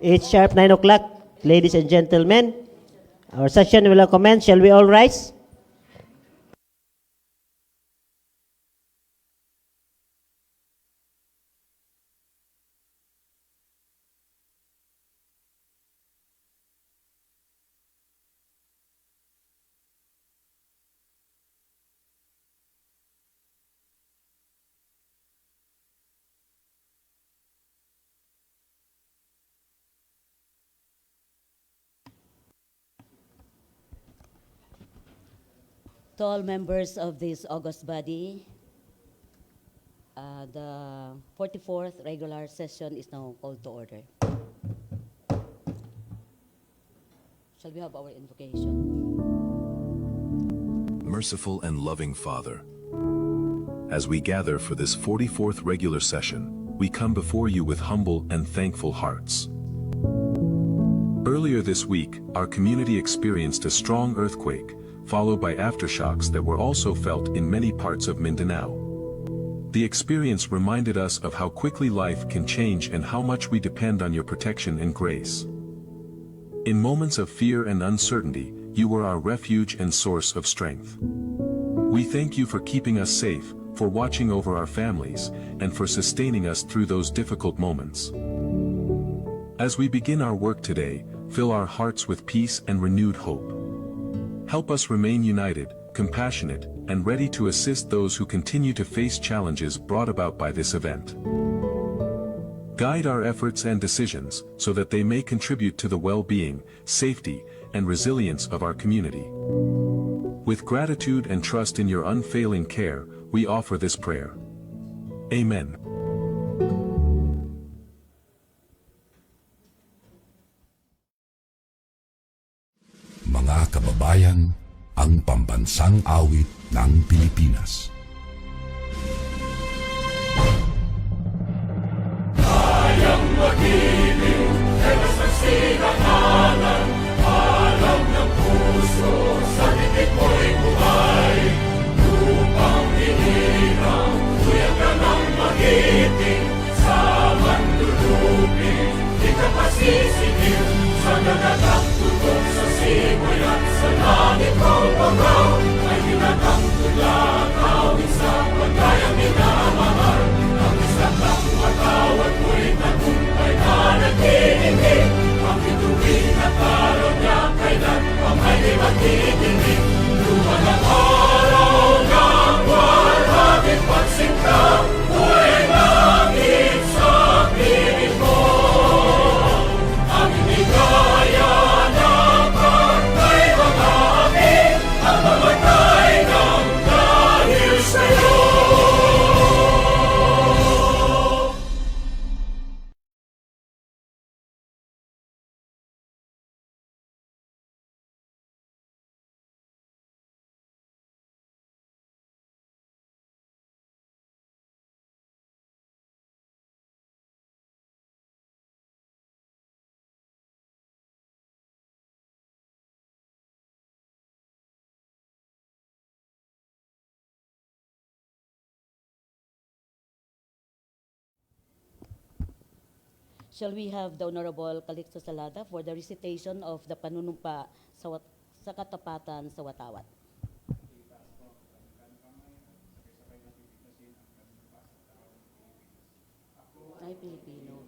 It's sharp 9 o'clock. Ladies and gentlemen, our session will commence. Shall we all rise? To all members of this august body, the 44th regular session is now called to order. Shall we have our invocation? Merciful and loving Father, as we gather for this 44th regular session, we come before you with humble and thankful hearts. Earlier this week, our community experienced a strong earthquake, followed by aftershocks that were also felt in many parts of Mindanao. The experience reminded us of how quickly life can change and how much we depend on your protection and grace. In moments of fear and uncertainty, you were our refuge and source of strength. We thank you for keeping us safe, for watching over our families, and for sustaining us through those difficult moments. As we begin our work today, fill our hearts with peace and renewed hope. Help us remain united, compassionate, and ready to assist those who continue to face challenges brought about by this event. Guide our efforts and decisions so that they may contribute to the well-being, safety, and resilience of our community. With gratitude and trust in your unfailing care, we offer this prayer. Amen. Mga kababayan, ang pambansang awit ng Pilipinas. Kayang mag-ibig, ewas ng silanganan, alam ng puso, sa titik mo'y buhay. Lupang hinirang, tuyag ka ng magiting, sa manlulupin, di ka pasisingil, sa nagagang tugong sa simoy at sa langit kong pagaw, ay ginatang tula, kawin sa pagkayang minamahal, ang isang lang matawad mo'y tagumpay na nag-iingin, ang ituwin at araw niya kailan pang ay di magtitingin, lupa ng araw ng walhagin pagsingka, buhay langit sa piling mo. Ang hindi kaya ng pagkay mag-aamit, ang mamatay ng dahil sa'yo. Shall we have the Honorable Calixto Salada for the recitation of the panunumpa sa katapatan sa Watawat? Ay Pilipino,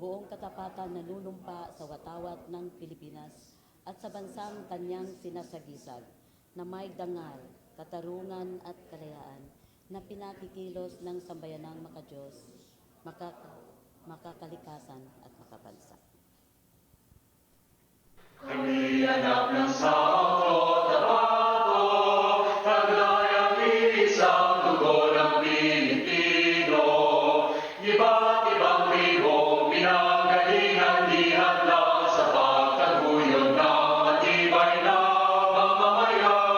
buong katapatan nanunumpa sa Watawat ng Pilipinas at sa bansang kanyang sinasagisag na may dangal, katarungan at kalayaan na pinakikilos ng sambayanang makadiyos, makakalikasan at makabansa. Kami anak ng Santo Tabato, kagayang iisang dugo ng Pilipino. Iba't ibang tribong pinanggalingan di hadlang sa pagtaguyod ng matibay na mamamayan.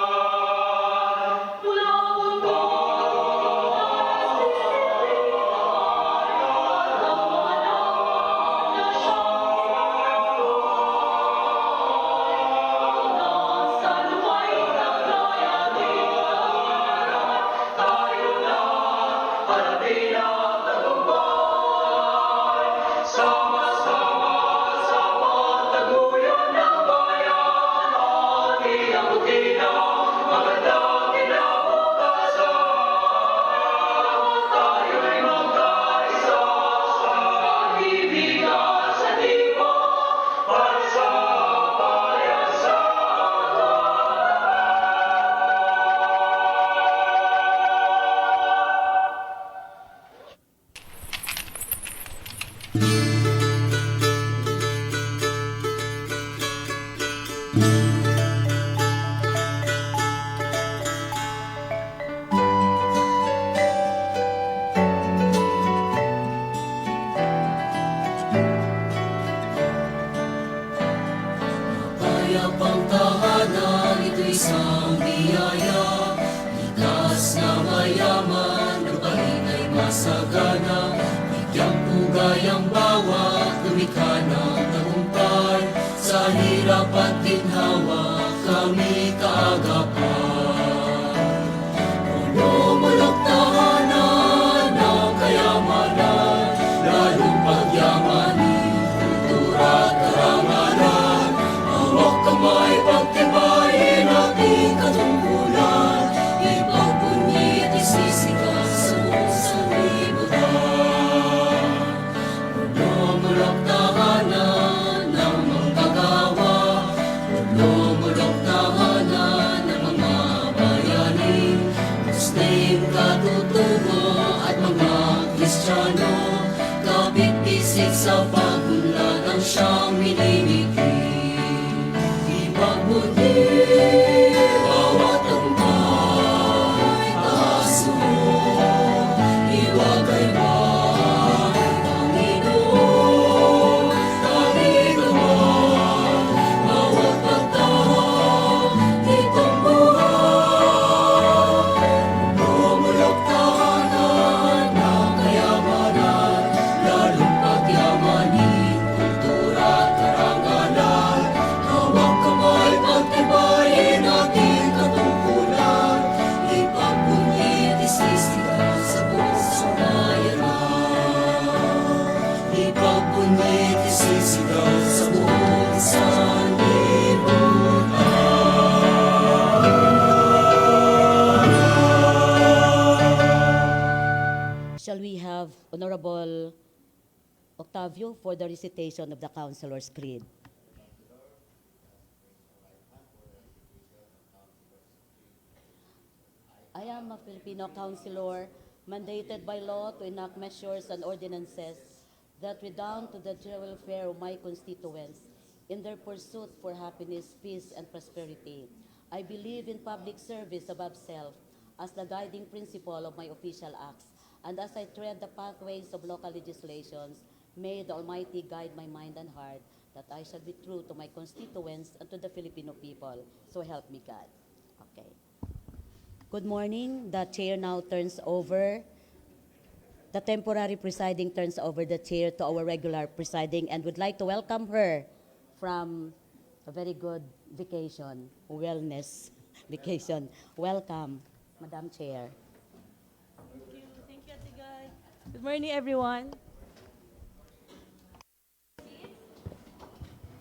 Payapang tahanan, ito'y isang biyaya. Likas na mayaman, lupain ay masagana. Bigyang pugay ang bawat lumikha ng tagumpay. Sa hirap at ginhawa, kami kaagapan. Lumulok tahanan ng kayamanan, lalong pagyamanin, kultura at karangalan. Hawak kamay, pagtibayin ating katungkulan, ipagpunit, isisigaw sa buong sanlibutan. Lumulok tahanan ng manggagawa, lumulok tahanan ng mga bayani, Muslim, katutubo at mga Kristiyano, kapit-bisig sa pagunlad ang siyang minimiki. Ipagbunyi bawat tambay, taas mo, iwagay bahay, Panginoon, tanging naman, bawat pagtahak, itong buhay. Lumulok tahanan ng kayamanan, lalong pagyamanin, kultura at karangalan. Hawak kamay, pagtibayin ating katungkulan, ipagpunit, isisigaw sa buong sambayanan. Ipagpunit, isisigaw sa buong sanlibutan. Shall we have Honorable Octavio for the recitation of the Councilor's Creed? I am a Filipino councilor mandated by law to enact measures and ordinances that redound to the general welfare of my constituents in their pursuit for happiness, peace, and prosperity. I believe in public service above self as the guiding principle of my official acts, and as I tread the pathways of local legislations, may the Almighty guide my mind and heart, that I shall be true to my constituents and to the Filipino people. So help me God. Okay. Good morning. The chair now turns over. The temporary presiding turns over the chair to our regular presiding, and would like to welcome her from a very good vacation, wellness vacation. Welcome, Madam Chair. Thank you, Ate Guy. Good morning, everyone.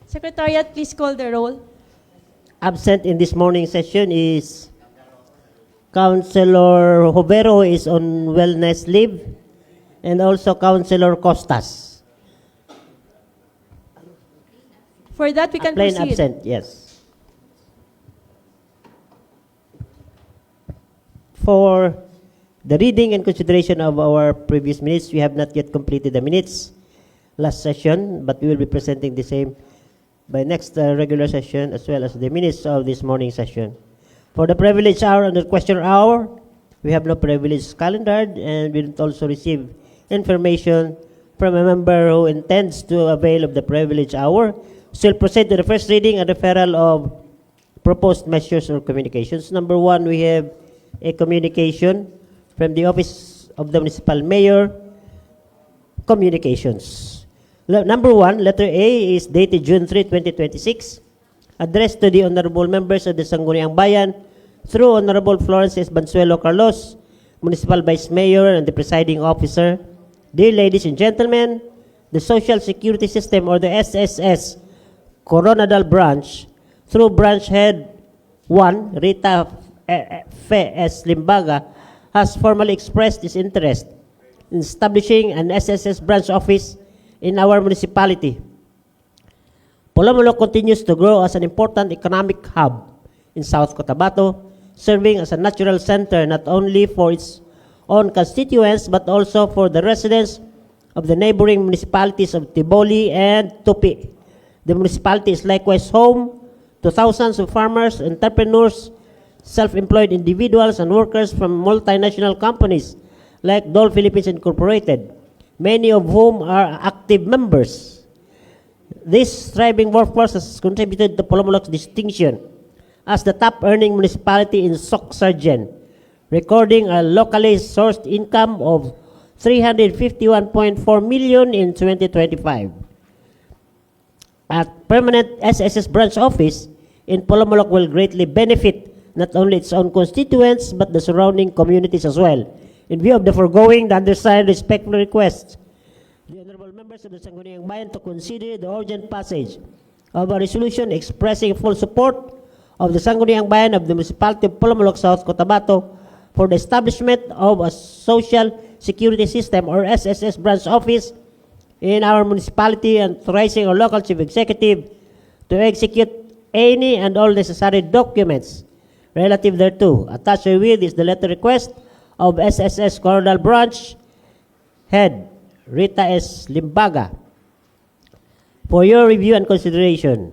Secretariat, please call the roll. Absent in this morning session is Councilor Jovero, who is on wellness leave, and also Councilor Costas. For that, we can Plain proceed. absent, yes. For the reading and consideration of our previous minutes, we have not yet completed the minutes last session, but we will be presenting the same by next regular session, as well as the minutes of this morning session. For the privilege hour and the question hour, we have no privilege calendared, and we don't also receive information from a member who intends to avail of the privilege hour. So we'll proceed to the first reading and referral of proposed measures or communications. Number one, we have a communication from the Office of the Municipal Mayor, communications. Number one, letter A, is dated June 3, 2026, addressed to the honorable members of the Sangguniang Bayan through Honorable Florence S. Bansuelo Carlos, Municipal Vice Mayor and the Presiding Officer. Dear ladies and gentlemen, the Social Security System, or the SSS, Coronadal Branch, through Branch Head One, Rita Fe S. Limbaga has formally expressed its interest in establishing an SSS branch office in our municipality. Polomolok continues to grow as an important economic hub in South Cotabato, serving as a natural center not only for its own constituents but also for the residents of the neighboring municipalities of Tiboli and Tupi. The municipality is likewise home to thousands of farmers, entrepreneurs, self-employed individuals, and workers from multinational companies like Dole Philippines Incorporated, many of whom are active members. This thriving workforce has contributed to Polomolok's distinction as the top-earning municipality in Soc-Sargen, recording a locally sourced income of 351.4 million in 2025. A permanent SSS branch office in Polomolok will greatly benefit not only its own constituents but the surrounding communities as well. In view of the foregoing, the undersigned respectfully requests the honorable members of the Sangguniang Bayan to consider the urgent passage of a resolution expressing full support of the Sangguniang Bayan of the Municipality of Polomolok, South Cotabato for the establishment of a social security system or SSS branch office in our municipality, and authorizing our local chief executive to execute any and all necessary documents relative thereto. Attached herewith is the letter request of SSS Coronal Branch Head Rita S. Limbaga for your review and consideration.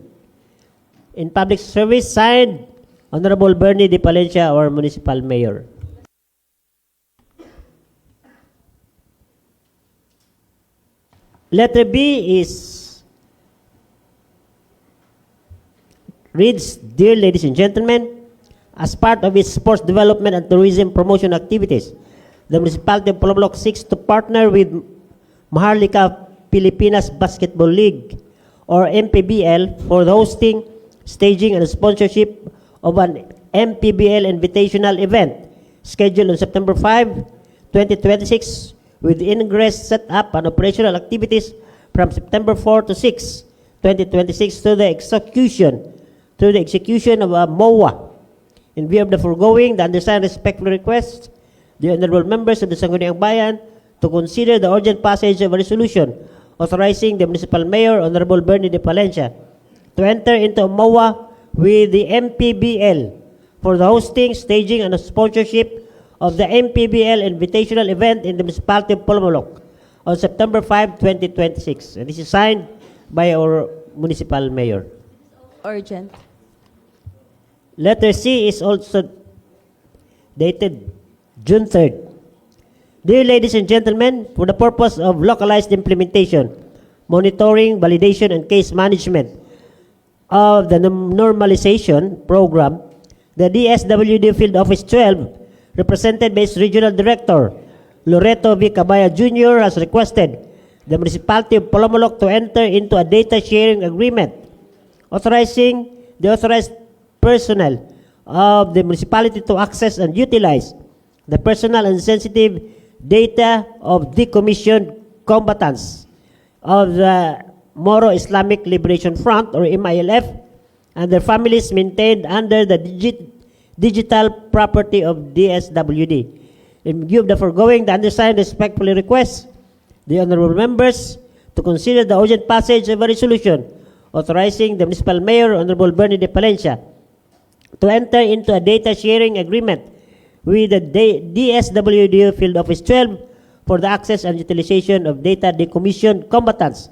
In public service, signed Honorable Bernie De Palencia, our Municipal Mayor. Letter B reads, Dear ladies and gentlemen, as part of its sports development and tourism promotion activities, the Municipality of Polomolok seeks to partner with Maharlika Pilipinas Basketball League or MPBL for the hosting, staging, and sponsorship of an MPBL Invitational event scheduled on September 5, 2026 with ingress, set up, and operational activities from September 4 to 6, 2026 through the execution of a MOA. In view of the foregoing, the undersigned respectfully requests the honorable members of the Sangguniang Bayan to consider the urgent passage of a resolution authorizing the Municipal Mayor, Honorable Bernie De Palencia, to enter into a MOA with the MPBL for the hosting, staging, and sponsorship of the MPBL Invitational event in the Municipality of Polomolok on September 5, 2026. And this is signed by our Municipal Mayor. Urgent. Letter C is also dated June 3rd. Dear ladies and gentlemen, for the purpose of localized implementation, monitoring, validation, and case management of the normalization program, the DSWD Field Office 12, represented by its Regional Director, Loreto V. Cabaya Jr., has requested the Municipality of Polomolok to enter into a data sharing agreement authorizing the authorized personnel of the municipality to access and utilize the personal and sensitive data of decommissioned combatants of the Moro Islamic Liberation Front or MILF and their families maintained under the digital property of DSWD. In view of the foregoing, the undersigned respectfully requests the honorable members to consider the urgent passage of a resolution authorizing the Municipal Mayor, Honorable Bernie De Palencia, to enter into a data sharing agreement with the DSWD Field Office 12 for the access and utilization of data decommissioned combatants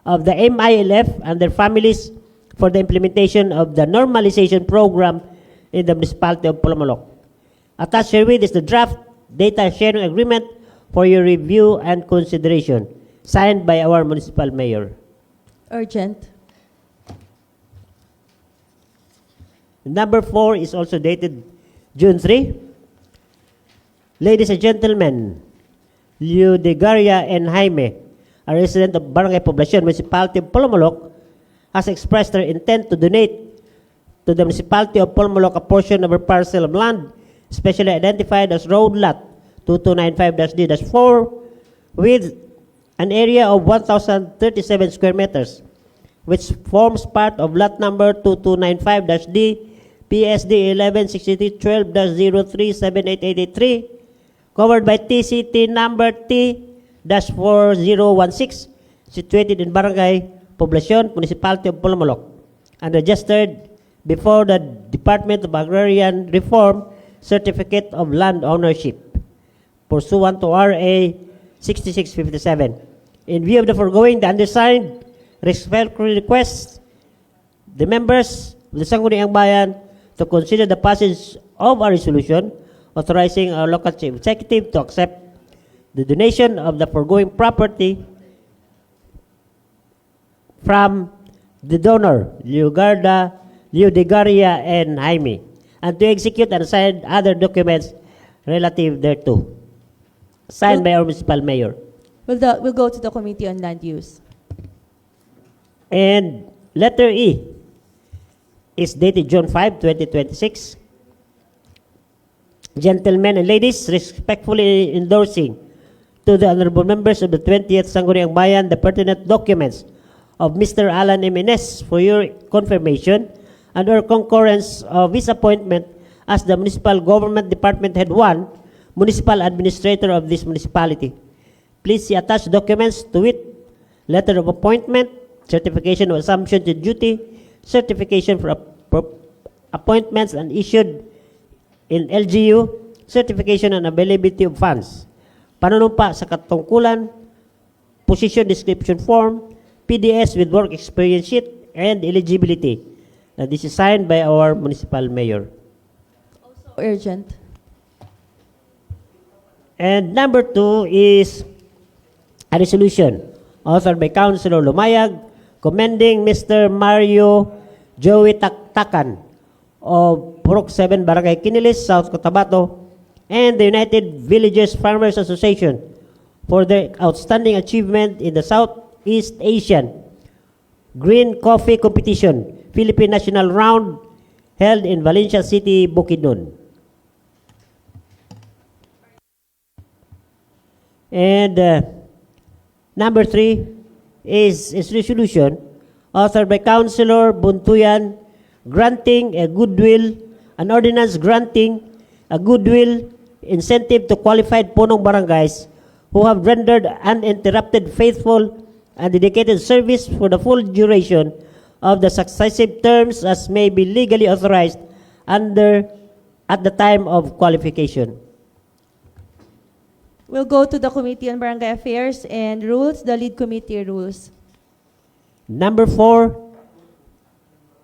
of the MILF and their families for the implementation of the normalization program in the Municipality of Polomolok. Attached herewith is the draft data sharing agreement for your review and consideration, signed by our Municipal Mayor. Urgent. Number 4 is also dated June 3. Ladies and gentlemen, Ludegaria N. Jaime, a resident of Barangay Poblacion, Municipality of Polomolok, has expressed her intent to donate to the Municipality of Polomolok a portion of her parcel of land, specially identified as Road Lot 2295-D-4, with an area of 1,037 square meters, which forms part of lot number 2295-D, PSD 1163-12-03-78883, covered by TCT number T-4016, situated in Barangay Poblacion, Municipality of Polomolok, and registered before the Department of Agrarian Reform Certificate of Land Ownership, pursuant to RA 6657. In view of the foregoing, the undersigned respectfully requests the members of the Sangguniang Bayan to consider the passage of a resolution authorizing our local chief executive to accept the donation of the foregoing property from the donor, Leodegaria and Jaime, and to execute and sign other documents relative thereto. Signed by our municipal mayor. We'll go to the Committee on Land Use. And letter E is dated June 5, 2026. Gentlemen and ladies, respectfully endorsing to the honorable members of the 20th Sangguniang Bayan the pertinent documents of Mr. Alan M. Ines for your confirmation and or concurrence of his appointment as the Municipal Government Department Head 1, Municipal Administrator of this municipality. Please see attached documents to it: letter of appointment, certification of assumption to duty, certification for appointments and issued in LGU, certification and availability of funds, panunumpa sa katungkulan, position description form, PDS with work experience sheet, and eligibility. This is signed by our municipal mayor. Urgent. And number 2 is a resolution authored by Councilor Lumayag commending Mr. Mario Joey Taktakan of Purok 7, Barangay Kinilis, South Cotabato, and the United Villagers Farmers Association for their outstanding achievement in the Southeast Asian Green Coffee Competition, Philippine National Round, held in Valencia City, Bukidnon. And number 3 is resolution authored by Councilor Buntuyan granting a goodwill, an ordinance granting a goodwill incentive to qualified punong barangays who have rendered uninterrupted, faithful, and dedicated service for the full duration of the successive terms as may be legally authorized under at the time of qualification. We'll go to the Committee on Barangay Affairs and Rules, the lead committee rules. Number 4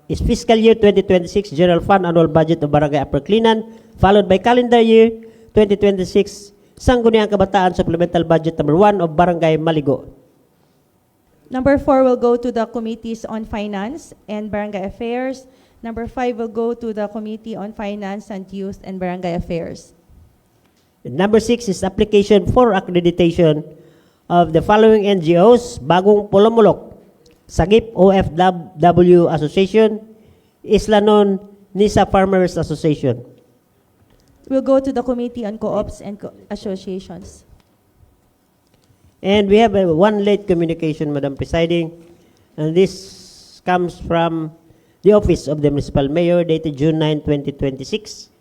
is fiscal year 2026 General Fund Annual Budget of Barangay Upper Cleanan, followed by calendar year 2026 Sangguniang Kabataan Supplemental Budget number 1 of Barangay Maligo. Number 4 will go to the Committees on Finance and Barangay Affairs. Number 5 will go to the Committee on Finance and Youth and Barangay Affairs. And number 6 is application for accreditation of the following NGOs: Bagong Polomolok, Sagip OFW Association, Islanon Nisa Farmers Association. We'll go to the Committee on Co-ops and Associations. And we have one late communication, Madam Presiding, and this comes from the Office of the Municipal Mayor, dated June 9, 2026.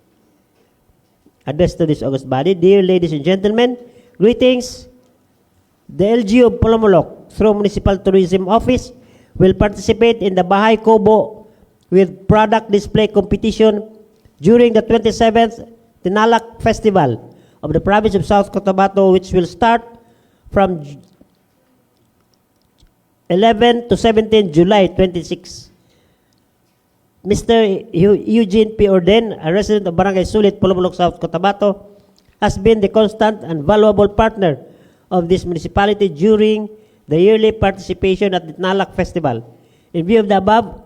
Addressed to this August body: Dear ladies and gentlemen, greetings. The LGU of Polomolok, through Municipal Tourism Office, will participate in the Bahay Kobo with product display competition during the 27th Tinalak Festival of the province of South Cotabato, which will start from 11 to 17 July 26. Mr. Eugene P. Orden, a resident of Barangay Sulit, Polomolok, South Cotabato, has been the constant and valuable partner of this municipality during the yearly participation at the Tinalak Festival. In view of the above,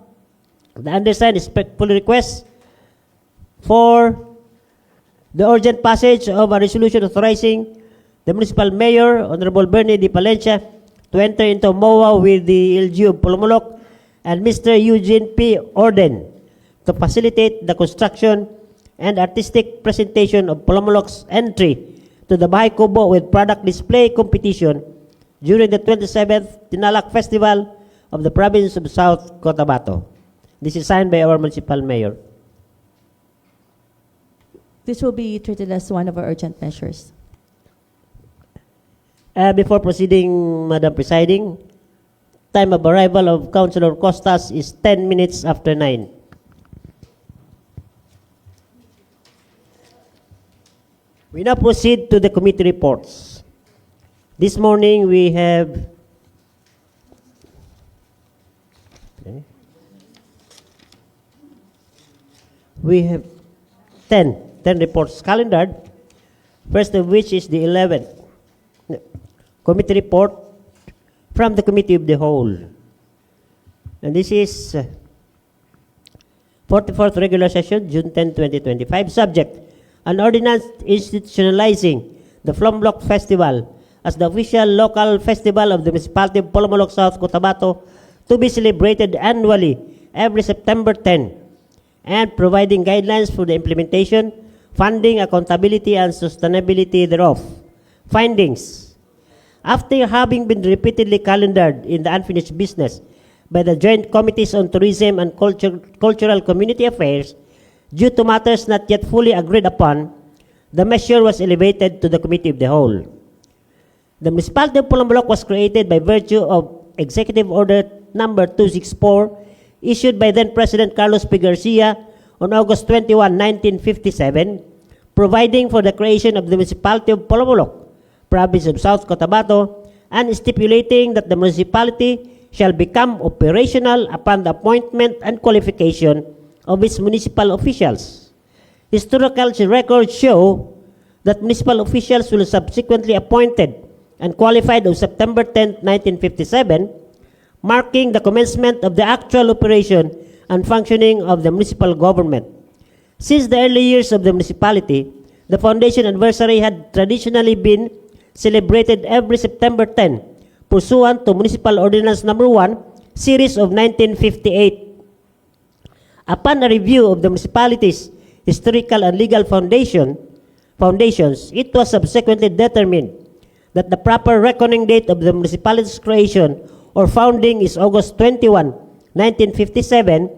the undersigned respectfully requests for the urgent passage of a resolution authorizing the municipal mayor, Honorable Bernie D. Palencia, to enter into MOA with the LGU of Polomolok and Mr. Eugene P. Orden to facilitate the construction and artistic presentation of Polomolok's entry to the Bahay Kobo with product display competition during the 27th Tinalak Festival of the province of South Cotabato. This is signed by our municipal mayor. This will be treated as one of our urgent measures. Before proceeding, Madam Presiding, time of arrival of Councilor Costas is 10 minutes after 9. We now proceed to the committee reports. This morning we have okay. We have 10 reports calendared, first of which is the 11th committee report from the Committee of the Whole. And this is 44th regular session, June 10, 2025. Subject, an ordinance institutionalizing the Flomblock Festival as the official local festival of the municipality of Polomolok, South Cotabato, to be celebrated annually every September 10, and providing guidelines for the implementation, funding, accountability, and sustainability thereof. Findings. After having been repeatedly calendared in the unfinished business by the Joint Committees on Tourism and Cultural Community Affairs, due to matters not yet fully agreed upon, the measure was elevated to the Committee of the Whole. The municipality of Polomolok was created by virtue of Executive Order Number 264, issued by then President Carlos P. Garcia on August 21, 1957, providing for the creation of the municipality of Polomolok, province of South Cotabato, and stipulating that the municipality shall become operational upon the appointment and qualification of its municipal officials. Historical records show that municipal officials were subsequently appointed and qualified on September 10, 1957, marking the commencement of the actual operation and functioning of the municipal government. Since the early years of the municipality, the foundation anniversary had traditionally been celebrated every September 10, pursuant to Municipal Ordinance Number 1, Series of 1958. Upon a review of the municipality's historical and legal foundations, it was subsequently determined that the proper reckoning date of the municipality's creation or founding is August 21, 1957,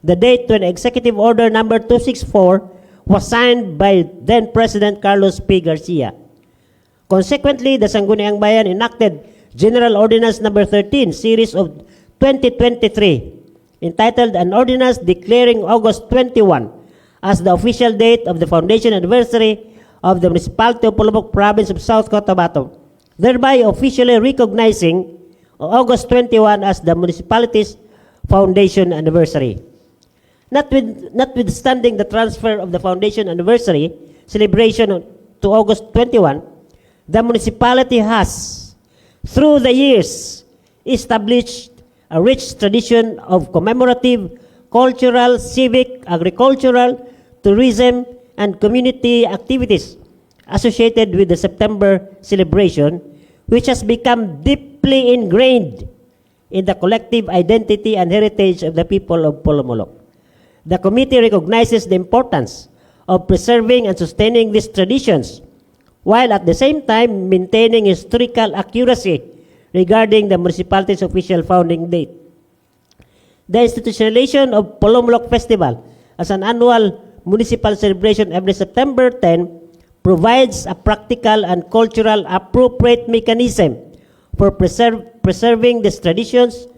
the date when Executive Order Number 264 was signed by then President Carlos P. Garcia. Consequently, the Sangguniang Bayan enacted General Ordinance Number 13, Series of 2023, entitled An Ordinance Declaring August 21 as the official date of the foundation anniversary of the Municipality of Polomolok, Province of South Cotabato, thereby officially recognizing August 21 as the municipality's foundation anniversary. Notwithstanding the transfer of the foundation anniversary celebration to August 21, the municipality has, through the years, established a rich tradition of commemorative, cultural, civic, agricultural, tourism, and community activities associated with the September celebration, which has become deeply ingrained in the collective identity and heritage of the people of Polomolok. The committee recognizes the importance of preserving and sustaining these traditions, while at the same time maintaining historical accuracy regarding the municipality's official founding date. The institutionalization of Polomolok Festival as an annual municipal celebration every September 10 provides a practical and cultural appropriate mechanism for preserving these traditions,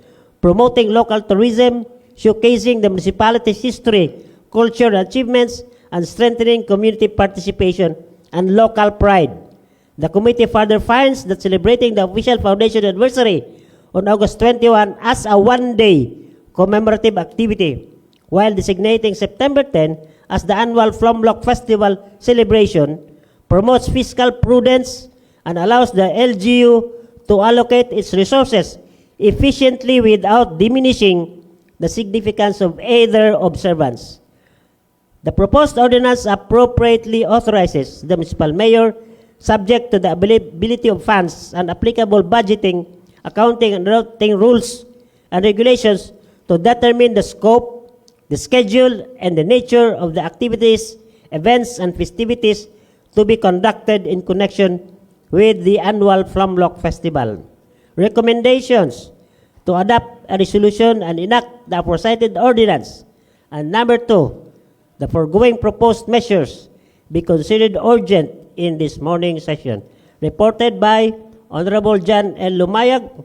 promoting local tourism, showcasing the municipality's history, culture, achievements, and strengthening community participation and local pride. The committee further finds that celebrating the official foundation anniversary on August 21 as a one-day commemorative activity, while designating September 10 as the annual Flomlock Festival celebration, promotes fiscal prudence and allows the LGU to allocate its resources efficiently without diminishing the significance of either observance. The proposed ordinance appropriately authorizes the municipal mayor, subject to the availability of funds and applicable budgeting, accounting, and routing rules and regulations, to determine the scope, the schedule, and the nature of the activities, events, and festivities to be conducted in connection with the annual Flomlock Festival. Recommendations: to adopt a resolution and enact the aforementioned ordinance. And number 2, the foregoing proposed measures be considered urgent in this morning session. Reported by Honorable John L. Lumayag,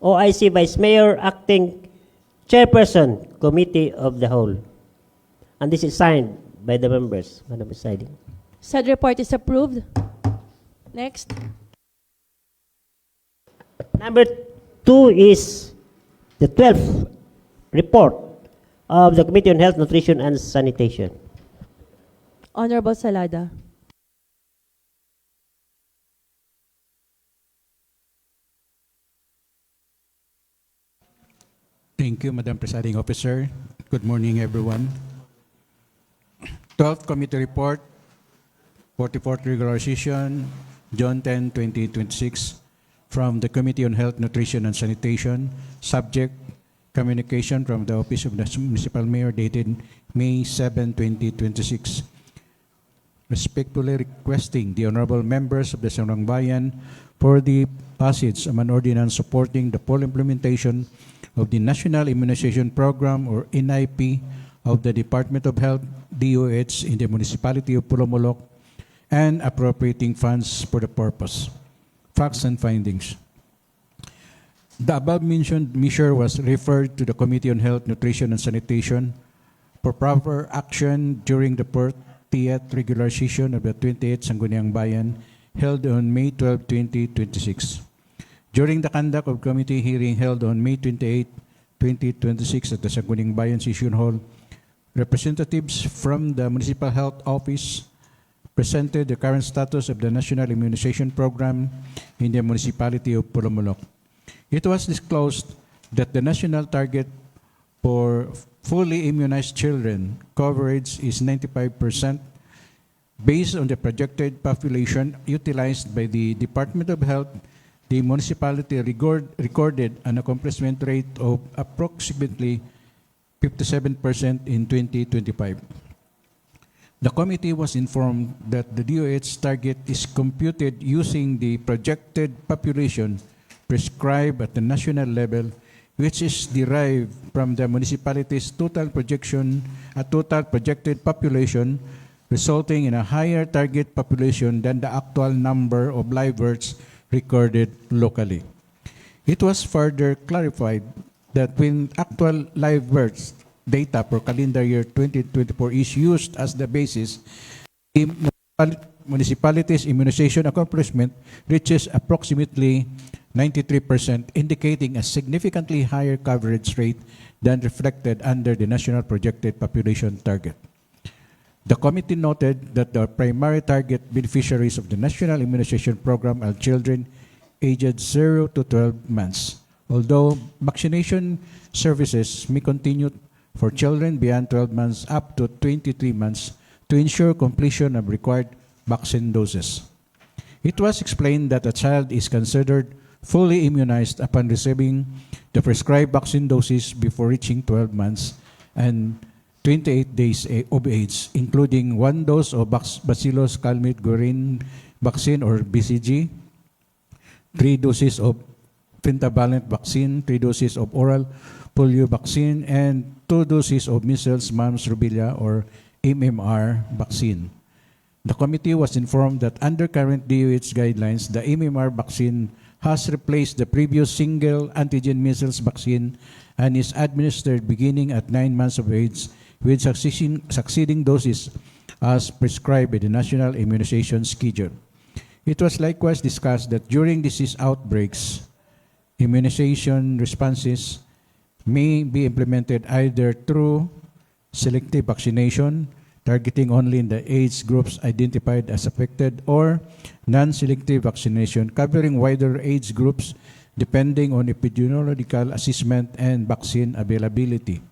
OIC Vice Mayor, Acting Chairperson, Committee of the Whole. And this is signed by the members, Madam Presiding. Said report is approved. Next. Number 2 is the 12th report of the Committee on Health, Nutrition, and Sanitation. Honorable Salada. Thank you, Madam Presiding Officer. Good morning, everyone. 12th Committee Report, 44th Regular Session, June 10, 2026, from the Committee on Health, Nutrition, and Sanitation. Subject, communication from the Office of the Municipal Mayor dated May 7, 2026. Respectfully requesting the honorable members of the Sangguniang Bayan for the passage of an ordinance supporting the full implementation of the National Immunization Program or NIP of the Department of Health, DOH, in the Municipality of Pulomolok and appropriating funds for the purpose. Facts and findings. The above-mentioned measure was referred to the Committee on Health, Nutrition, and Sanitation for proper action during the 40th regular session of the 28th Sangguniang Bayan held on May 12, 2026. During the conduct of committee hearing held on May 28, 2026 at the Sangguniang Bayan Session Hall, representatives from the Municipal Health Office presented the current status of the National Immunization Program in the Municipality of Pulomolok. It was disclosed that the national target for fully immunized children coverage is 95% based on the projected population utilized by the Department of Health. The municipality recorded an accomplishment rate of approximately 57% in 2025. The committee was informed that the DOH target is computed using the projected population prescribed at the national level, which is derived from the municipality's total projected population, resulting in a higher target population than the actual number of live births recorded locally. It was further clarified that when actual live births data for calendar year 2024 is used as the basis, the municipality's immunization accomplishment reaches approximately 93%, indicating a significantly higher coverage rate than reflected under the national projected population target. The committee noted that the primary target beneficiaries of the National Immunization Program are children aged 0 to 12 months, although vaccination services may continue for children beyond 12 months up to 23 months to ensure completion of required vaccine doses. It was explained that a child is considered fully immunized upon receiving the prescribed vaccine doses before reaching 12 months and 28 days of age, including 1 dose of Bacillus calmette-guerin vaccine or BCG, 3 doses of pentavalent vaccine, 3 doses of oral polio vaccine, and 2 doses of measles, mumps, rubella, or MMR vaccine. The committee was informed that under current DOH guidelines, the MMR vaccine has replaced the previous single antigen measles vaccine and is administered beginning at 9 months of age with succeeding doses as prescribed by the National Immunization Schedule. It was likewise discussed that during disease outbreaks, immunization responses may be implemented either through selective vaccination, targeting only in the age groups identified as affected, or non-selective vaccination, covering wider age groups depending on epidemiological assessment and vaccine availability.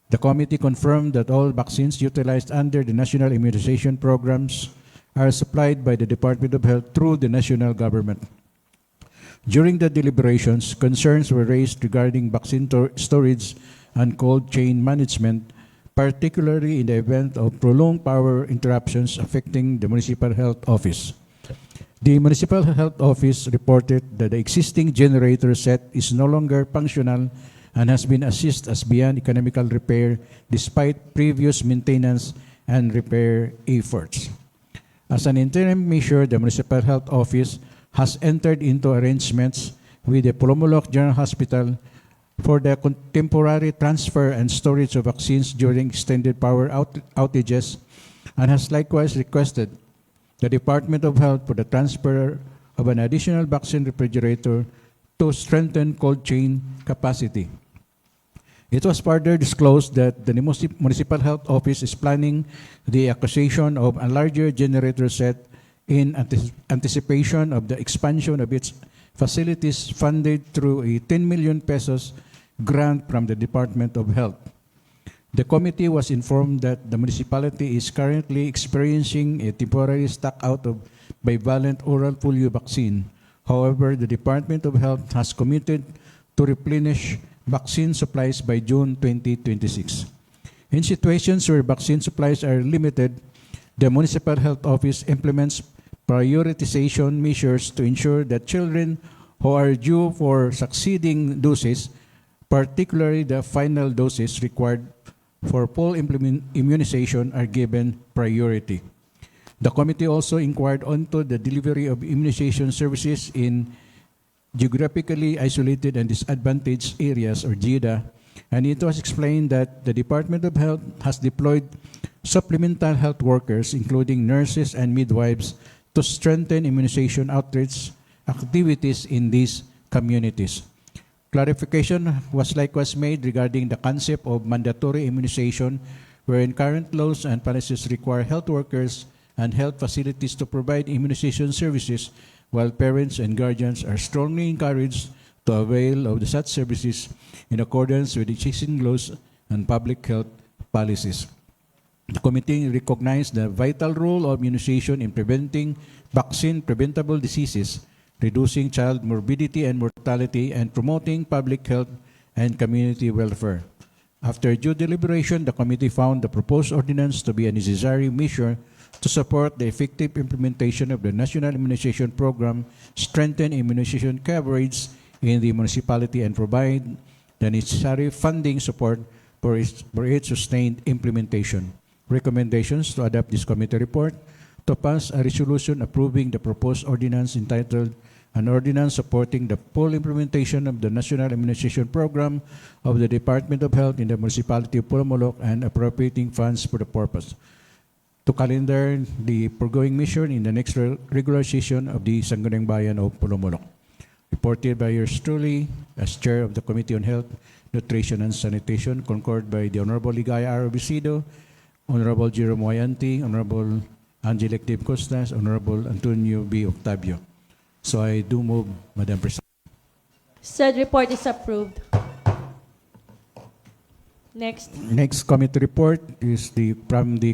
The committee confirmed that all vaccines utilized under the National Immunization Programs are supplied by the Department of Health through the national government. During the deliberations, concerns were raised regarding vaccine storage and cold chain management, particularly in the event of prolonged power interruptions affecting the Municipal Health Office. The Municipal Health Office reported that the existing generator set is no longer functional and has been assessed as beyond economical repair despite previous maintenance and repair efforts. As an interim measure, the Municipal Health Office has entered into arrangements with the Pulomolok General Hospital for the temporary transfer and storage of vaccines during extended power outages, and has likewise requested the Department of Health for the transfer of an additional vaccine refrigerator to strengthen cold chain capacity. It was further disclosed that the Municipal Health Office is planning the acquisition of a larger generator set in anticipation of the expansion of its facilities funded through a 10 million pesos grant from the Department of Health. The committee was informed that the municipality is currently experiencing a temporary stock-out of bivalent oral polio vaccine. However, the Department of Health has committed to replenish vaccine supplies by June 2026. In situations where vaccine supplies are limited, the Municipal Health Office implements prioritization measures to ensure that children who are due for succeeding doses, particularly the final doses required for full immunization, are given priority. The committee also inquired into the delivery of immunization services in geographically isolated and disadvantaged areas, or GIDA, and it was explained that the Department of Health has deployed supplemental health workers, including nurses and midwives, to strengthen immunization outreach activities in these communities. Clarification was likewise made regarding the concept of mandatory immunization, wherein current laws and policies require health workers and health facilities to provide immunization services, while parents and guardians are strongly encouraged to avail of such services in accordance with existing laws and public health policies. The committee recognized the vital role of immunization in preventing vaccine-preventable diseases, reducing child morbidity and mortality, and promoting public health and community welfare. After due deliberation, the committee found the proposed ordinance to be a necessary measure to support the effective implementation of the National Immunization Program, strengthen immunization coverage in the municipality, and provide the necessary funding support for its sustained implementation. Recommendations to adopt this committee report: to pass a resolution approving the proposed ordinance entitled An Ordinance Supporting the Full Implementation of the National Immunization Program of the Department of Health in the Municipality of Pulomolok and appropriating funds for the purpose. To calendar the foregoing mission in the next regular session of the Sangguniang Bayan of Pulomolok. Reported by yours truly as Chair of the Committee on Health, Nutrition and Sanitation, concurred by the Honorable Ligaya R. Bisido, Honorable Jerome Wayanti, Honorable Angelic Dave Costas, Honorable Antonio B. Octavio. So I do move, Madam President. Said report is approved. Next. Next committee report is from the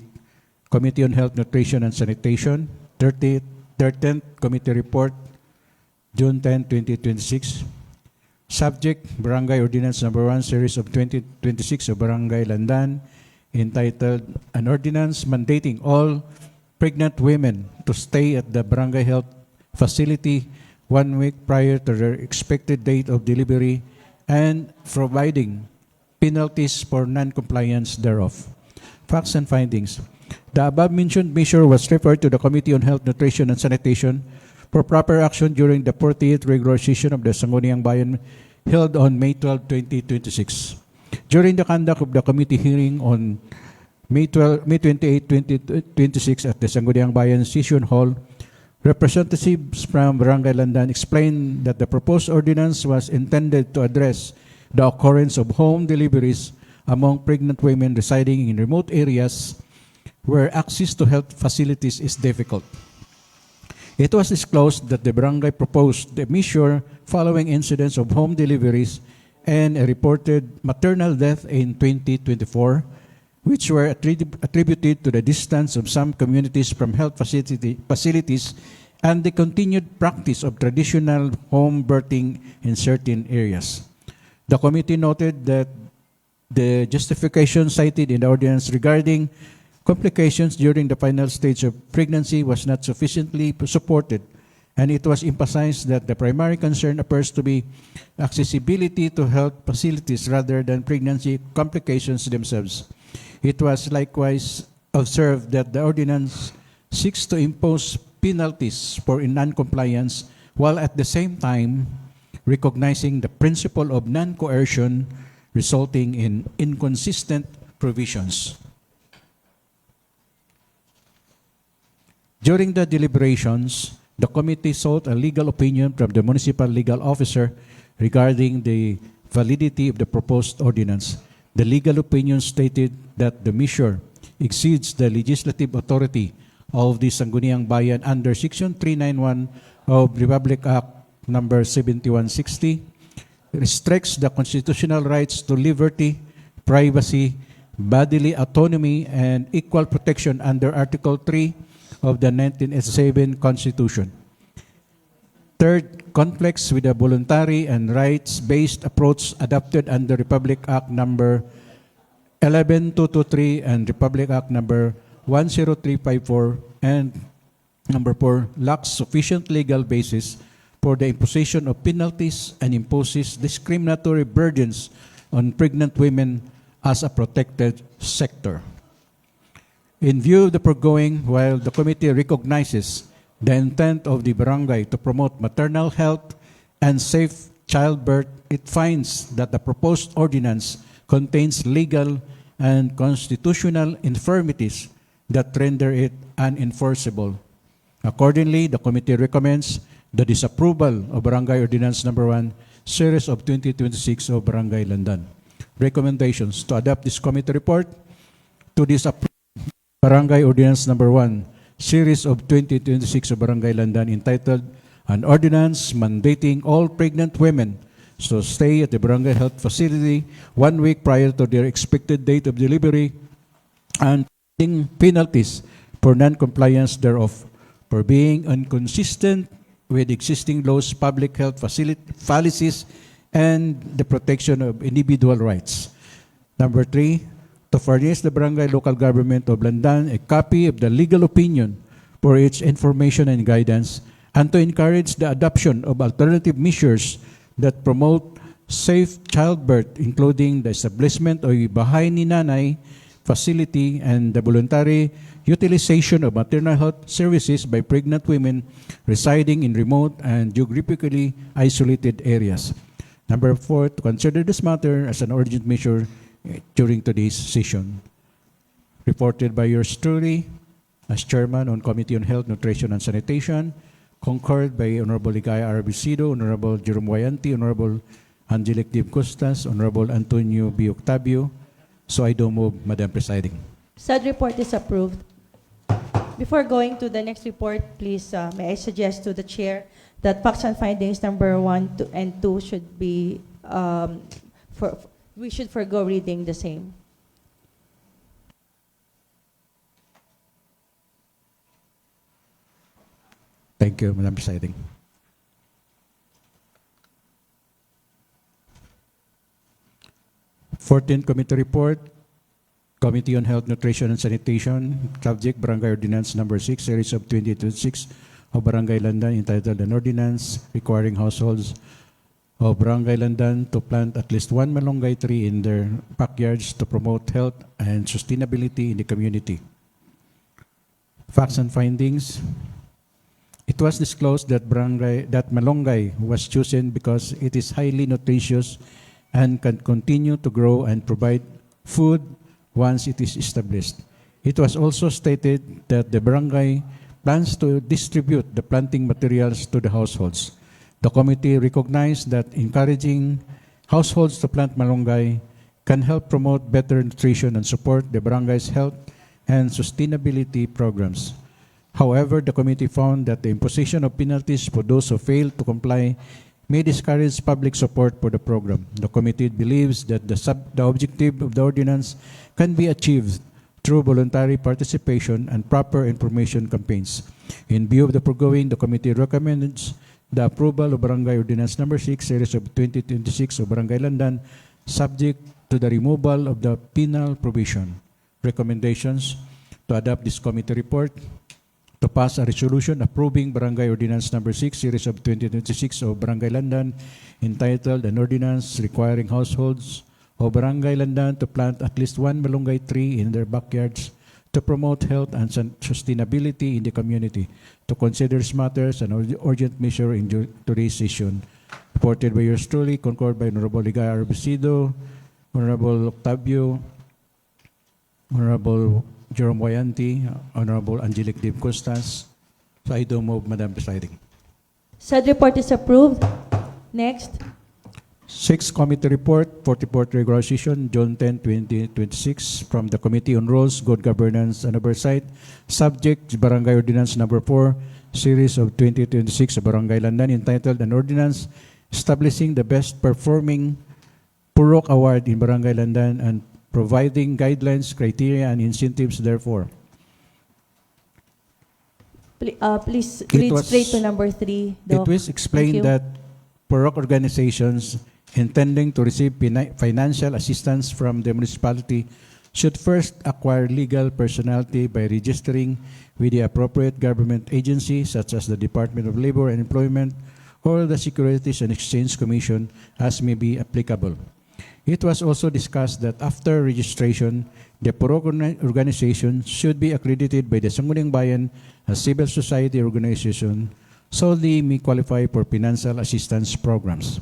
Committee on Health, Nutrition and Sanitation, 13th Committee Report, June 10, 2026. Subject, Barangay Ordinance Number 1, Series of 2026 of Barangay Landan, entitled An Ordinance Mandating All Pregnant Women to Stay at the Barangay Health Facility 1 week prior to their expected date of delivery and providing penalties for non-compliance thereof. Facts and findings. The above-mentioned measure was referred to the Committee on Health, Nutrition and Sanitation for proper action during the 48th regular session of the Sangguniang Bayan held on May 12, 2026. During the conduct of the committee hearing on May 28, 2026 at the Sangguniang Bayan Session Hall, representatives from Barangay Landan explained that the proposed ordinance was intended to address the occurrence of home deliveries among pregnant women residing in remote areas where access to health facilities is difficult. It was disclosed that the barangay proposed the measure following incidents of home deliveries and a reported maternal death in 2024, which were attributed to the distance of some communities from health facilities and the continued practice of traditional home birthing in certain areas. The committee noted that the justification cited in the ordinance regarding complications during the final stage of pregnancy was not sufficiently supported, and it was emphasized that the primary concern appears to be accessibility to health facilities rather than pregnancy complications themselves. It was likewise observed that the ordinance seeks to impose penalties for non-compliance while at the same time recognizing the principle of non-coercion resulting in inconsistent provisions. During the deliberations, the committee sought a legal opinion from the municipal legal officer regarding the validity of the proposed ordinance. The legal opinion stated that the measure exceeds the legislative authority of the Sangguniang Bayan under Section 391 of Republic Act number 7160, restricts the constitutional rights to liberty, privacy, bodily autonomy, and equal protection under Article 3 of the 1987 Constitution. Third, conflicts with the voluntary and rights-based approach adopted under Republic Act number 11223 and Republic Act number 10354, and number 4, lacks sufficient legal basis for the imposition of penalties and imposes discriminatory burdens on pregnant women as a protected sector. In view of the foregoing, while the committee recognizes the intent of the barangay to promote maternal health and safe childbirth, it finds that the proposed ordinance contains legal and constitutional infirmities that render it unenforceable. Accordingly, the committee recommends the disapproval of Barangay Ordinance Number 1, Series of 2026 of Barangay Landan. Recommendations to adopt this committee report, to disapprove Barangay Ordinance Number 1, Series of 2026 of Barangay Landan, entitled An Ordinance Mandating All Pregnant Women to Stay at the Barangay Health Facility 1 week prior to their expected date of delivery and penalties for non-compliance thereof, for being inconsistent with existing laws, public health policies, and the protection of individual rights. Number 3, to furnish the barangay local government of Landan a copy of the legal opinion for its information and guidance, and to encourage the adoption of alternative measures that promote safe childbirth, including the establishment of a Bahay ni Nanay facility and the voluntary utilization of maternal health services by pregnant women residing in remote and geographically isolated areas. Number 4, to consider this matter as an urgent measure during today's session. Reported by yours truly, as Chairman on Committee on Health, Nutrition, and Sanitation, concurred by Honorable Ligaya Arabicido, Honorable Jerome Wayanti, Honorable Angelic Dib Costas, Honorable Antonio B. Octavio. So I do move, Madam Presiding. Said report is approved. Before going to the next report, please, may I suggest to the Chair that facts and findings number 1 and 2 should be, we should forgo reading the same. Thank you, Madam Presiding. Fourteenth Committee Report, Committee on Health, Nutrition, and Sanitation, subject Barangay Ordinance Number 6, Series of 2026 of Barangay Landan, entitled An Ordinance Requiring Households of Barangay Landan to plant at least one malunggay tree in their backyards to promote health and sustainability in the community. Facts and findings. It was disclosed that malunggay was chosen because it is highly nutritious and can continue to grow and provide food once it is established. It was also stated that the barangay plans to distribute the planting materials to the households. The committee recognized that encouraging households to plant malunggay can help promote better nutrition and support the barangay's health and sustainability programs. However, the committee found that the imposition of penalties for those who fail to comply may discourage public support for the program. The committee believes that the objective of the ordinance can be achieved through voluntary participation and proper information campaigns. In view of the foregoing, the committee recommends the approval of Barangay Ordinance Number 6, Series of 2026 of Barangay Landan, subject to the removal of the penal provision. Recommendations to adopt this committee report, to pass a resolution approving Barangay Ordinance Number 6, Series of 2026 of Barangay Landan, entitled An Ordinance Requiring Households of Barangay Landan to plant at least one malunggay tree in their backyards to promote health and sustainability in the community, to consider matters and urgent measure in today's session. Reported by yours truly, concurred by Honorable Ligaya Arbisido, Honorable Octavio, Honorable Jerome Wayanti, Honorable Angelique Dib Costas. So I do move, Madam Presiding. Said report is approved. Next. Sixth committee report, 44th regular session, June 10, 2026, from the Committee on Rules, Good Governance and Oversight, subject Barangay Ordinance Number 4, Series of 2026 of Barangay Landan, entitled An Ordinance Establishing the Best Performing Purok Award in Barangay Landan and providing guidelines, criteria, and incentives therefore. Please It read was- straight to number 3. It was explained that Purok organizations intending to receive financial assistance from the municipality should first acquire legal personality by registering with the appropriate government agency such as the Department of Labor and Employment or the Securities and Exchange Commission as may be applicable. It was also discussed that after registration, the Purok organization should be accredited by the Sangguniang Bayan as civil society organization so they may qualify for financial assistance programs.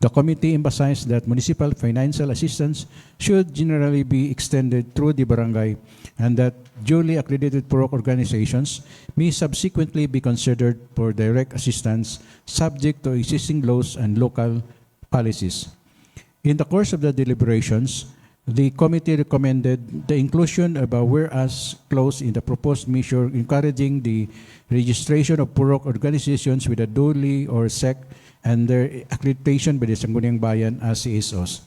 The committee emphasized that municipal financial assistance should generally be extended through the barangay and that duly accredited Purok organizations may subsequently be considered for direct assistance subject to existing laws and local policies. In the course of the deliberations, the committee recommended the inclusion of a whereas clause in the proposed measure encouraging the registration of Purok organizations with a duly or SEC and their accreditation by the Sangguniang Bayan as CSOs.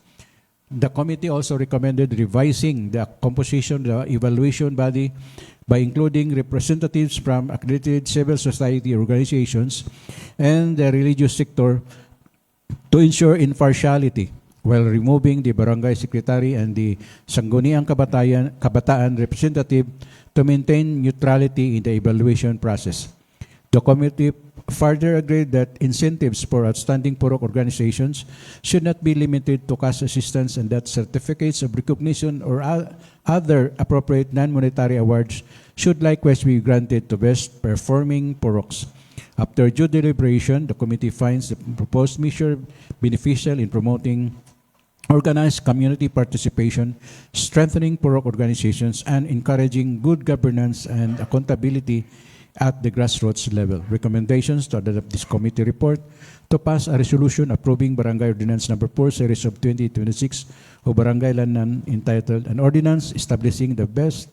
The committee also recommended revising the composition of the evaluation body by including representatives from accredited civil society organizations and the religious sector to ensure impartiality while removing the barangay secretary and the Sangguniang Kabataan representative to maintain neutrality in the evaluation process. The committee further agreed that incentives for outstanding Purok organizations should not be limited to cash assistance and that certificates of recognition or other appropriate non-monetary awards should likewise be granted to best performing Puroks. After due deliberation, the committee finds the proposed measure beneficial in promoting organized community participation, strengthening Purok organizations, and encouraging good governance and accountability at the grassroots level. Recommendations to adopt this committee report to pass a resolution approving Barangay Ordinance Number 4, Series of 2026 of Barangay Landan entitled An Ordinance Establishing the Best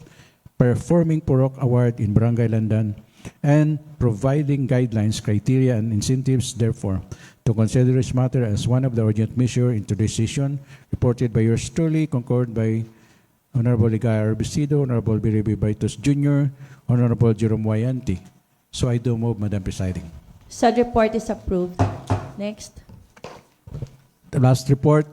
Performing Purok Award in Barangay Landan and providing guidelines, criteria, and incentives therefore. To consider this matter as one of the urgent measures in today's session, reported by yours truly, concurred by Honorable Ligaya Arbisido, Honorable Biribi Baitos Jr., Honorable Jerome Wayanti. So I do move, Madam Presiding. Said report is approved. Next. The last report,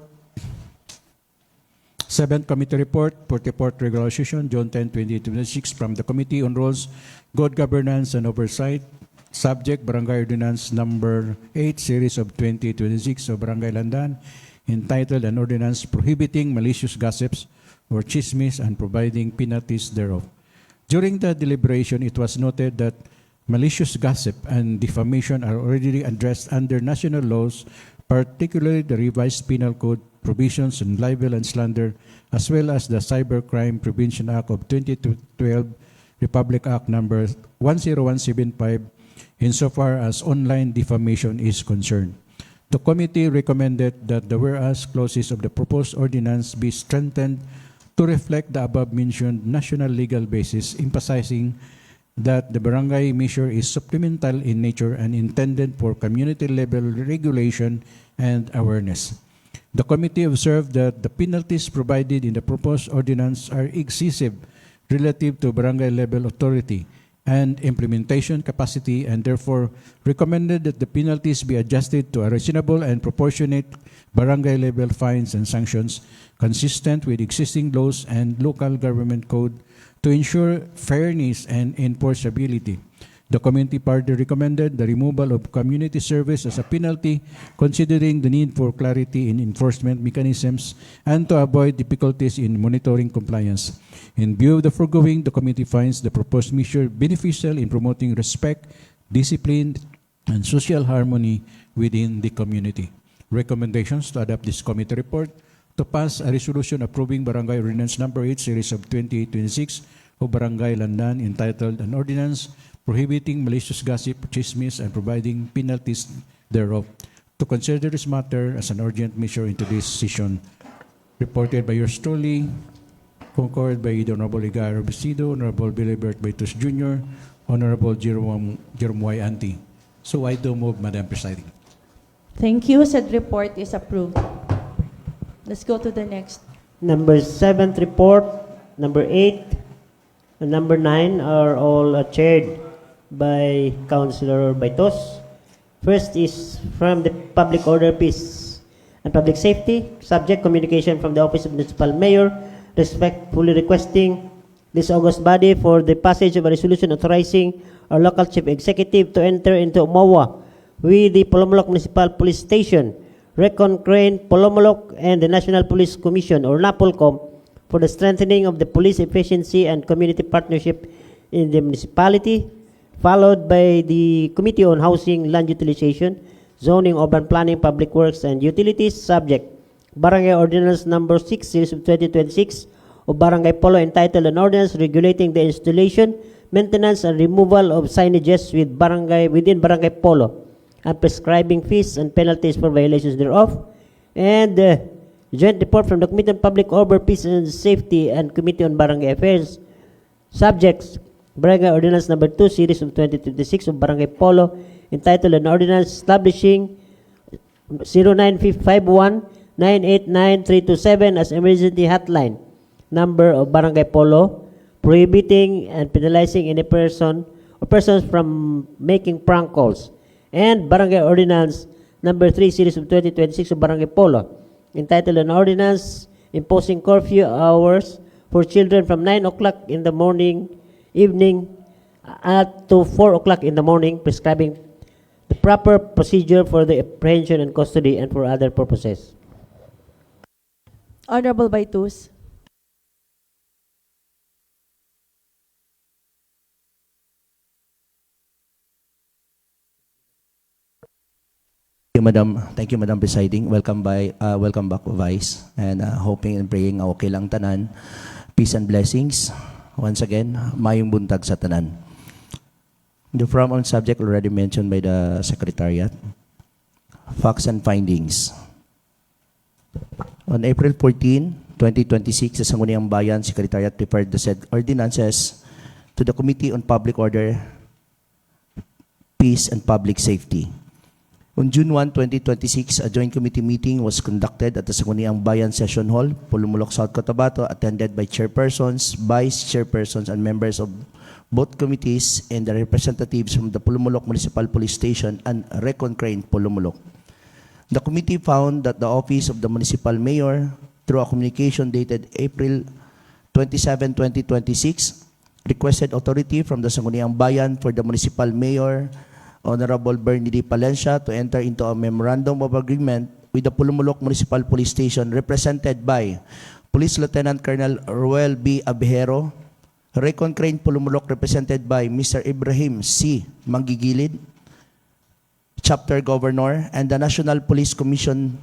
7th Committee Report, 44th Regular Session, June 10, 2026, from the Committee on Rules, Good Governance and Oversight, subject Barangay Ordinance Number 8, Series of 2026 of Barangay Landan, entitled An Ordinance Prohibiting Malicious Gossips or Chismis and Providing Penalties thereof. During the deliberation, it was noted that malicious gossip and defamation are already addressed under national laws, particularly the revised Penal Code provisions on libel and slander, as well as the Cybercrime Prevention Act of 2012, Republic Act Number 10175, insofar as online defamation is concerned. The committee recommended that the whereas clauses of the proposed ordinance be strengthened to reflect the above-mentioned national legal basis, emphasizing that the barangay measure is supplemental in nature and intended for community-level regulation and awareness. The committee observed that the penalties provided in the proposed ordinance are excessive relative to barangay-level authority and implementation capacity, and therefore recommended that the penalties be adjusted to a reasonable and proportionate barangay-level fines and sanctions consistent with existing laws and local government code to ensure fairness and enforceability. The committee further recommended the removal of community service as a penalty, considering the need for clarity in enforcement mechanisms and to avoid difficulties in monitoring compliance. In view of the foregoing, the committee finds the proposed measure beneficial in promoting respect, discipline, and social harmony within the community. Recommendations to adopt this committee report: to pass a resolution approving Barangay Ordinance Number 8, Series of 2826 of Barangay Landan, entitled An Ordinance Prohibiting Malicious Gossip, Chismis, and Providing Penalties thereof. To consider this matter as an urgent measure into this session. Reported by yours truly, concurred by the Honorable Igaro Bisido, Honorable Billy Bert Baitus Jr., Honorable Jerome Y. Anti. So I do move, Madam Presiding. Thank you. Said report is approved. Let's go to the next. Number 7th report, number 8, and number 9 are all chaired by Councilor Baitos. First is from the Public Order, Peace, and Public Safety. Subject: communication from the Office of Municipal Mayor, respectfully requesting this august body for the passage of a resolution authorizing our local chief executive to enter into MOA with the Polomolok Municipal Police Station, Recon Crane, Polomolok, and the National Police Commission, or NAPOLCOM, for the strengthening of the police efficiency and community partnership in the municipality, followed by the Committee on Housing, Land Utilization, Zoning, Urban Planning, Public Works, and Utilities. Subject: Barangay Ordinance Number 6, Series of 2026 of Barangay Polo, entitled An Ordinance Regulating the Installation, Maintenance, and Removal of Signages within Barangay Polo, and prescribing fees and penalties for violations thereof. And joint report from the Committee on Public Order, Peace, and Safety, and Committee on Barangay Affairs. Subjects: Barangay Ordinance Number 2, Series of 2026 of Barangay Polo, entitled An Ordinance Establishing 0951-989-327 as emergency hotline number of Barangay Polo, prohibiting and penalizing any person or persons from making prank calls. And Barangay Ordinance Number 3, Series of 2026 of Barangay Polo, entitled An Ordinance Imposing Curfew Hours for Children from 9 o'clock in the evening to 4 o'clock in the morning, prescribing the proper procedure for the apprehension and custody and for other purposes. Honorable Baitus. Thank you, Madam Presiding. Welcome back, Vice, and hoping and praying okay lang tanan. Peace and blessings. Once again, mayong buntag sa tanan. The from-on subject already mentioned by the Secretariat. Facts and findings. On April 14, 2026, sa Sangguniang Bayan, Secretariat prepared the said ordinances to the Committee on Public Order, Peace, and Public Safety. On June 1, 2026, a joint committee meeting was conducted at the Sangguniang Bayan Session Hall, Polomolok, South Cotabato, attended by chairpersons, vice chairpersons, and members of both committees and the representatives from the Polomolok Municipal Police Station and Recon Crane, Polomolok. The committee found that the Office of the Municipal Mayor, through a communication dated April 27, 2026, requested authority from the Sangguniang Bayan for the Municipal Mayor, Honorable Bernie D. Palencia, to enter into a memorandum of agreement with the Polomolok Municipal Police Station, represented by Police Lieutenant Colonel Ruel B. Abejero, Recon Crane, Polomolok, represented by Mr. Ibrahim C. Manggigilid, Chapter Governor, and the National Police Commission,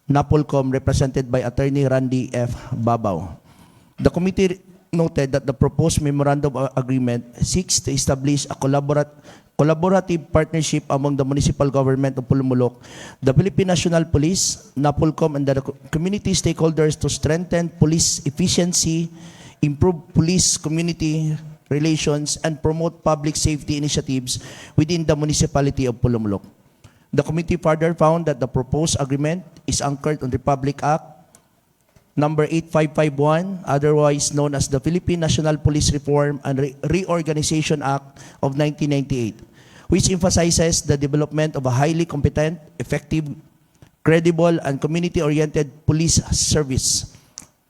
NAPOLCOM, represented by Attorney Randy F. Babaw. The committee noted that the proposed memorandum of agreement seeks to establish a collaborative partnership among the municipal government of Polomolok, the Philippine National Police, NAPOLCOM, and the community stakeholders to strengthen police efficiency, improve police community relations, and promote public safety initiatives within the municipality of Polomolok. The committee further found that the proposed agreement is anchored on Republic Act Number 8551, otherwise known as the Philippine National Police Reform and Reorganization Act of 1998, which emphasizes the development of a highly competent, effective, credible, and community-oriented police service.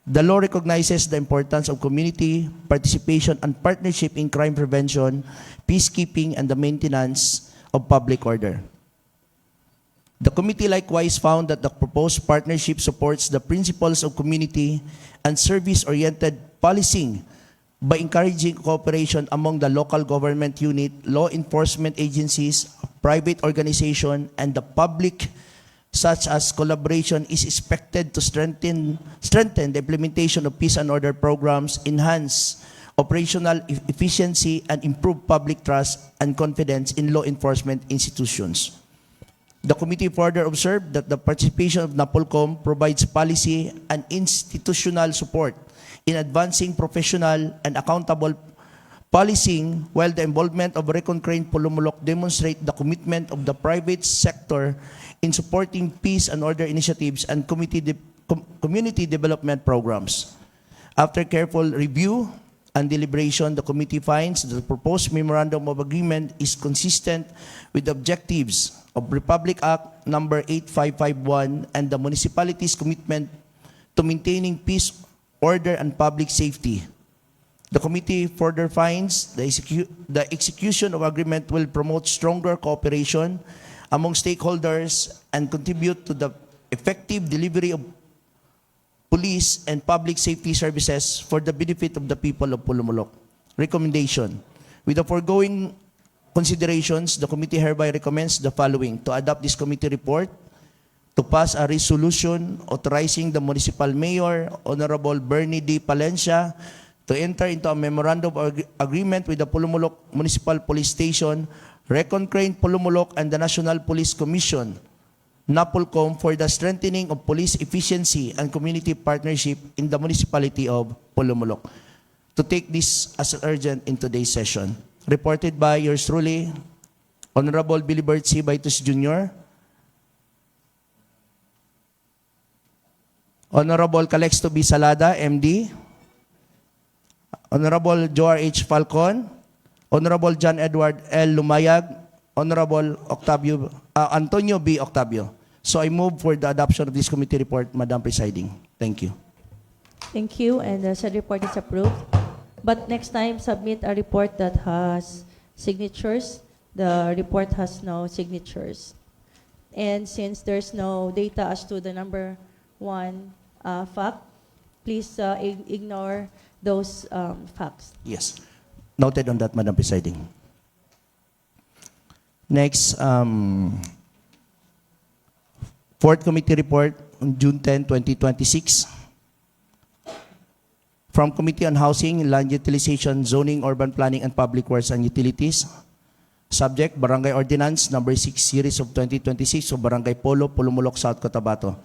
The law recognizes the importance of community participation and partnership in crime prevention, peacekeeping, and the maintenance of public order. The committee likewise found that the proposed partnership supports the principles of community and service-oriented policing by encouraging cooperation among the local government unit, law enforcement agencies, private organization, and the public, such as collaboration is expected to strengthen the implementation of peace and order programs, enhance operational efficiency, and improve public trust and confidence in law enforcement institutions. The committee further observed that the participation of NAPOLCOM provides policy and institutional support in advancing professional and accountable policing, while the involvement of Recon Crane Pulumulok demonstrate the commitment of the private sector in supporting peace and order initiatives and community development programs. After careful review and deliberation, the committee finds that the proposed memorandum of agreement is consistent with the objectives of Republic Act number 8551 and the municipality's commitment to maintaining peace, order, and public safety. The committee further finds the execution of agreement will promote stronger cooperation among stakeholders and contribute to the effective delivery of police and public safety services for the benefit of the people of Pulumulok. Recommendation. With the foregoing considerations, the committee hereby recommends the following: to adopt this committee report, to pass a resolution authorizing the municipal mayor, Honorable Bernie D. Palencia, to enter into a memorandum of agreement with the Pulumulok Municipal Police Station, Recon Crane Pulumulok, and the National Police Commission, NAPOLCOM, for the strengthening of police efficiency and community partnership in the municipality of Pulumulok. To take this as urgent in today's session. Reported by yours truly, Honorable Bilibert C. Baitus Jr., Honorable Calexto B. Salada, MD, Honorable Joar H. Falcon, Honorable John Edward L. Lumayag, Honorable Antonio B. Octavio. So I move for the adoption of this committee report, Madam Presiding. Thank you. Thank you, and the said report is approved. But next time, submit a report that has signatures. The report has no signatures. And since there's no data as to the number one fact, please ignore those facts. Yes. Noted on that, Madam Presiding. Next, fourth committee report on June 10, 2026. From Committee on Housing, Land Utilization, Zoning, Urban Planning, and Public Works and Utilities. Subject, Barangay Ordinance Number 6 Series of 2026 of Barangay Polo, Pulumulok, South Cotabato.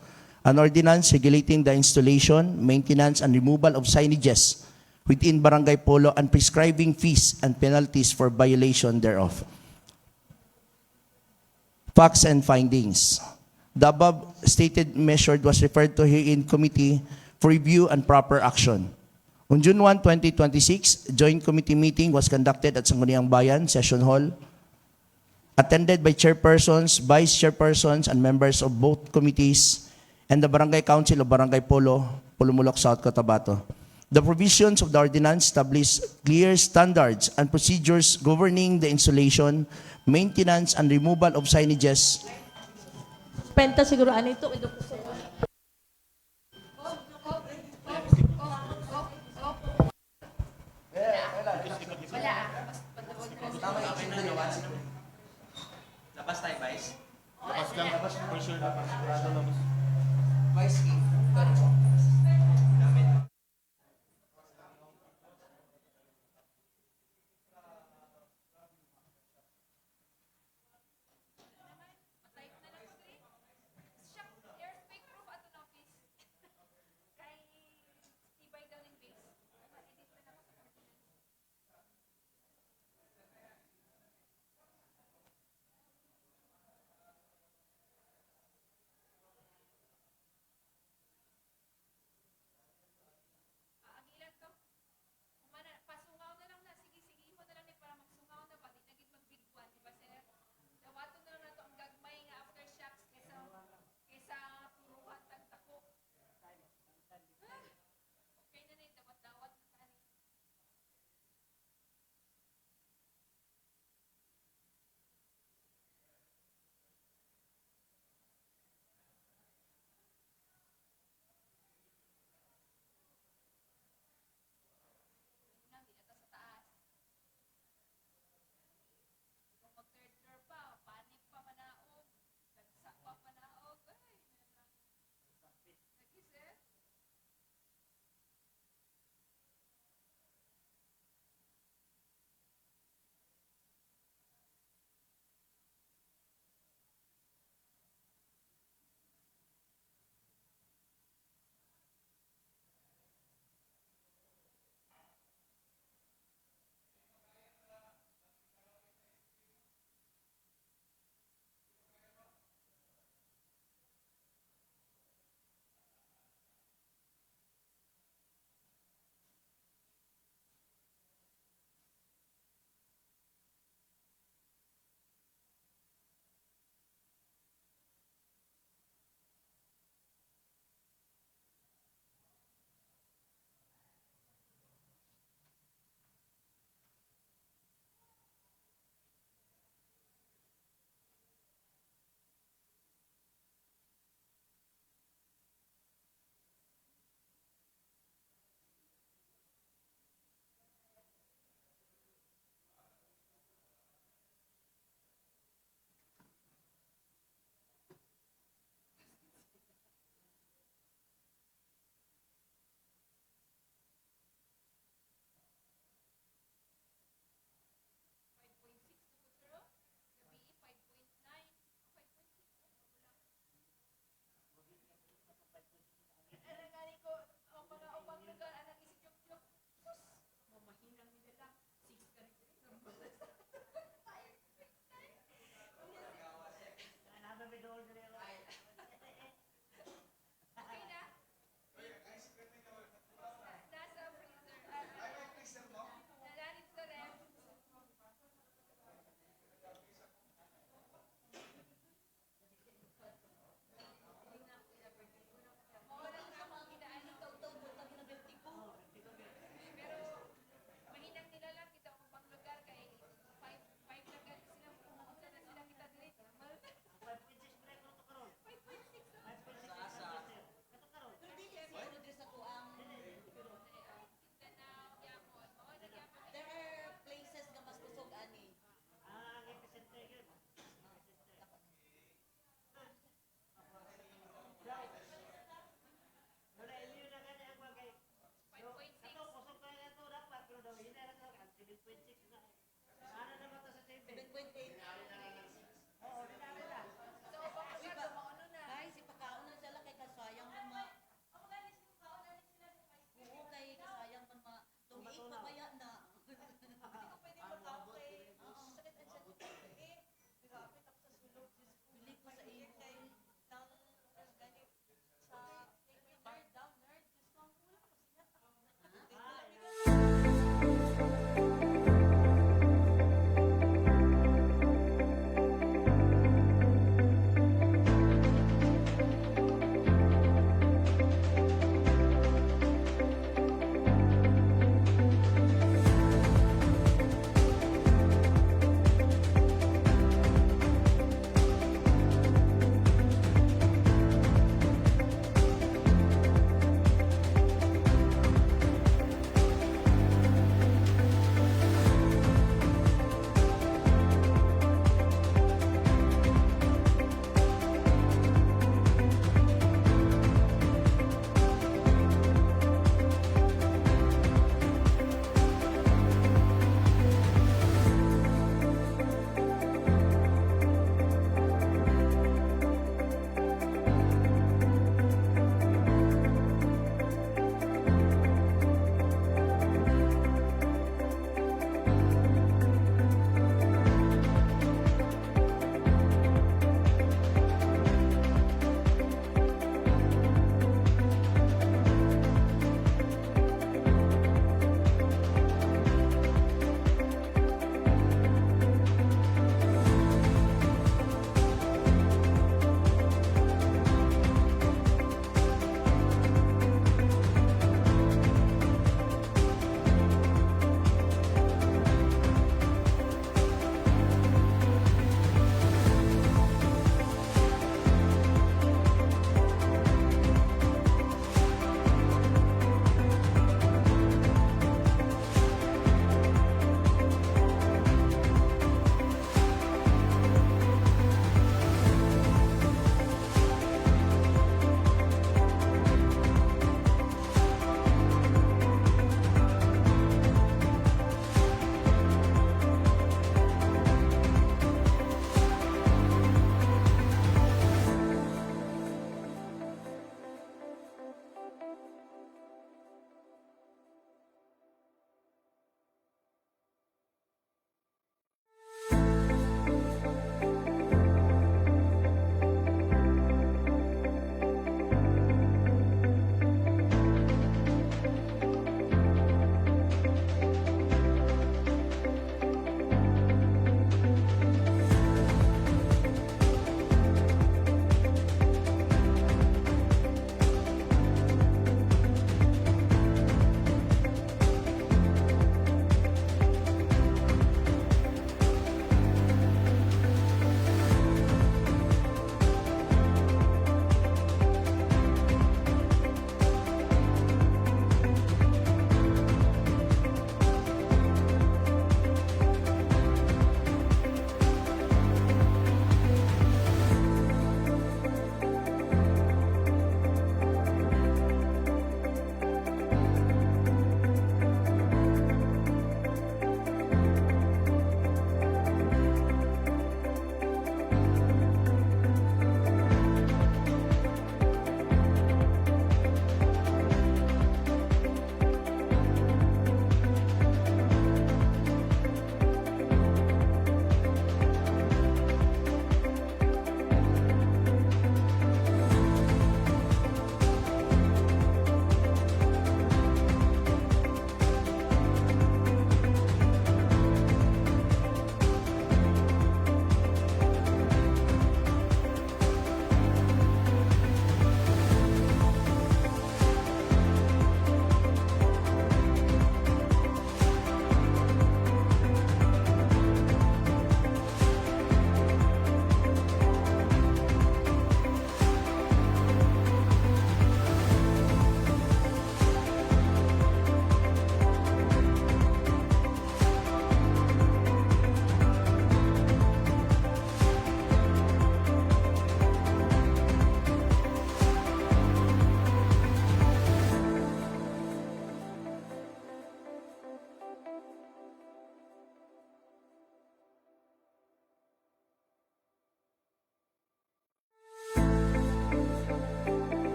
An ordinance regulating the installation, maintenance, and removal of signages within Barangay Polo and prescribing fees and penalties for violation thereof. Facts and findings. The above stated measure was referred to here in committee for review and proper action. On June 1, 2026, joint committee meeting was conducted at Sangguniang Bayan Session Hall, attended by chairpersons, vice chairpersons, and members of both committees and the Barangay Council of Barangay Polo, Pulumulok, South Cotabato. The provisions of the ordinance establish clear standards and procedures governing the installation, maintenance, and removal of signages. Penta siguro ano ito? Labas tayo, Vice.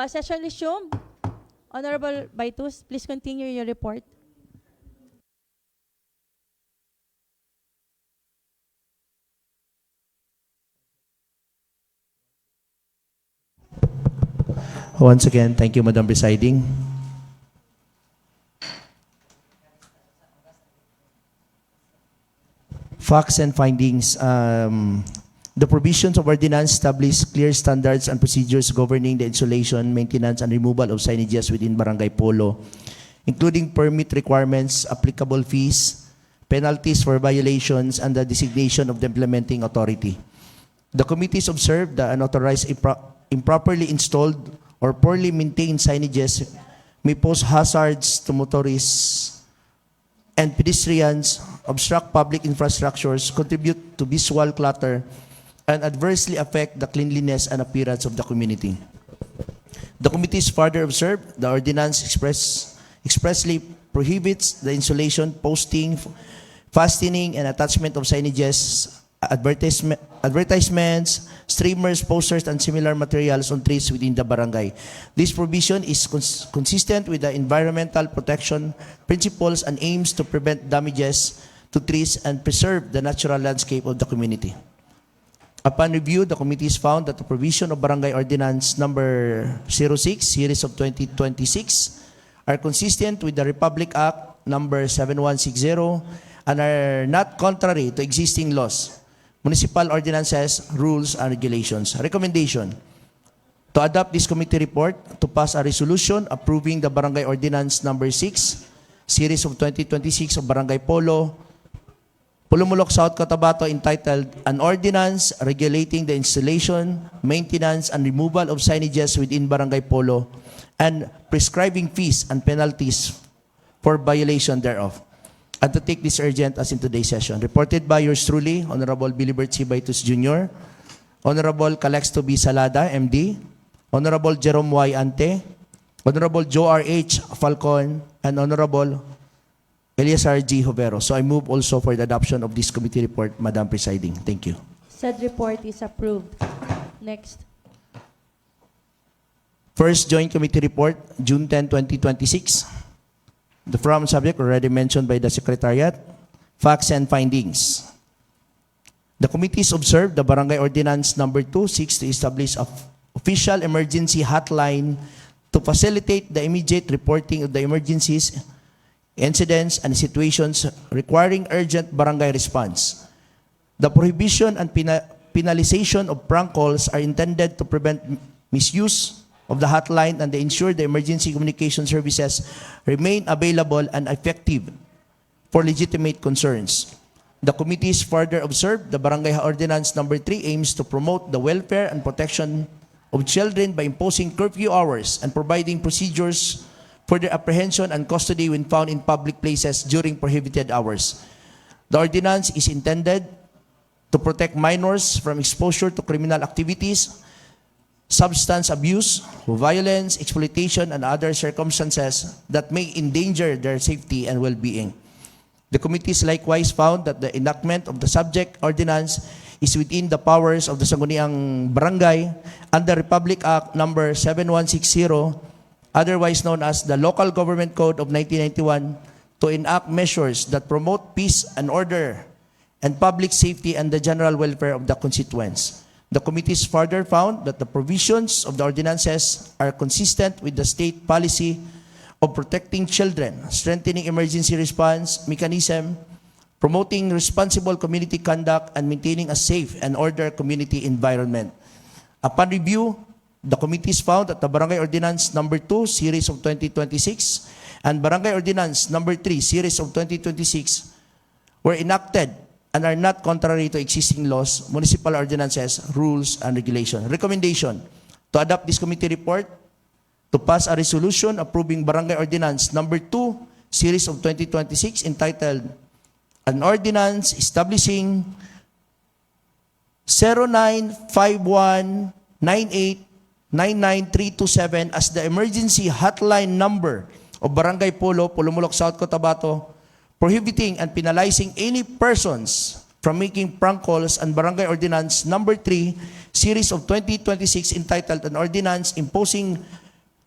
session resumed. Honorable Baitus, please continue your report. Once again, thank you, Madam Presiding. Facts and findings. The provisions of ordinance establish clear standards and procedures governing the installation, maintenance, and removal of signages within Barangay Polo, including permit requirements, applicable fees, penalties for violations, and the designation of the implementing authority. The committees observed that unauthorized, improperly installed, or poorly maintained signages may pose hazards to motorists and pedestrians, obstruct public infrastructures, contribute to visual clutter, and adversely affect the cleanliness and appearance of the community. The committees further observed the ordinance expressly prohibits the installation, posting, fastening, and attachment of signages, advertisements, streamers, posters, and similar materials on trees within the barangay. This provision is consistent with the environmental protection principles and aims to prevent damages to trees and preserve the natural landscape of the community. Upon review, the committees found that the provision of Barangay Ordinance Number 06, Series of 2026, are consistent with the Republic Act Number 7160 and are not contrary to existing laws, municipal ordinances, rules, and regulations. Recommendation: to adopt this committee report, to pass a resolution approving the Barangay Ordinance Number 6, Series of 2026 of Barangay Polo, Pulumulok, South Cotabato, entitled An Ordinance Regulating the Installation, Maintenance, and Removal of Signages within Barangay Polo and Prescribing Fees and Penalties for Violation thereof, and to take this urgent as in today's session. Reported by yours truly, Honorable Bilibert C. Baitus Jr., Honorable Calexto B. Salada, MD, Honorable Jerome Y. Ante, Honorable Joe R. H. Falcon, and Honorable Eliasar G. Hovero. So I move also for the adoption of this committee report, Madam Presiding. Thank you. Said report is approved. Next. First Joint Committee Report, June 10, 2026. The forum subject already mentioned by the Secretariat. Facts and findings. The committees observed the Barangay Ordinance Number 2 seeks to establish an official emergency hotline to facilitate the immediate reporting of the emergencies, incidents, and situations requiring urgent barangay response. The prohibition and penalization of prank calls are intended to prevent misuse of the hotline and to ensure the emergency communication services remain available and effective for legitimate concerns. The committees further observed the Barangay Ordinance Number 3 aims to promote the welfare and protection of children by imposing curfew hours and providing procedures for their apprehension and custody when found in public places during prohibited hours. The ordinance is intended to protect minors from exposure to criminal activities, substance abuse, violence, exploitation, and other circumstances that may endanger their safety and well-being. The committees likewise found that the enactment of the subject ordinance is within the powers of the Sangguniang Barangay under Republic Act Number 7160, otherwise known as the Local Government Code of 1991, to enact measures that promote peace and order and public safety and the general welfare of the constituents. The committees further found that the provisions of the ordinances are consistent with the state policy of protecting children, strengthening emergency response mechanism, promoting responsible community conduct, and maintaining a safe and order community environment. Upon review, the committees found that the Barangay Ordinance Number 2, Series of 2026, and Barangay Ordinance Number 3, Series of 2026, were enacted and are not contrary to existing laws, municipal ordinances, rules, and regulations. Recommendation: to adopt this committee report, to pass a resolution approving Barangay Ordinance Number 2, Series of 2026, entitled An Ordinance Establishing 09519899-327 as the emergency hotline number of Barangay Polo, Pulumulok, South Cotabato, prohibiting and penalizing any persons from making prank calls, and Barangay Ordinance Number 3, Series of 2026, entitled An Ordinance Imposing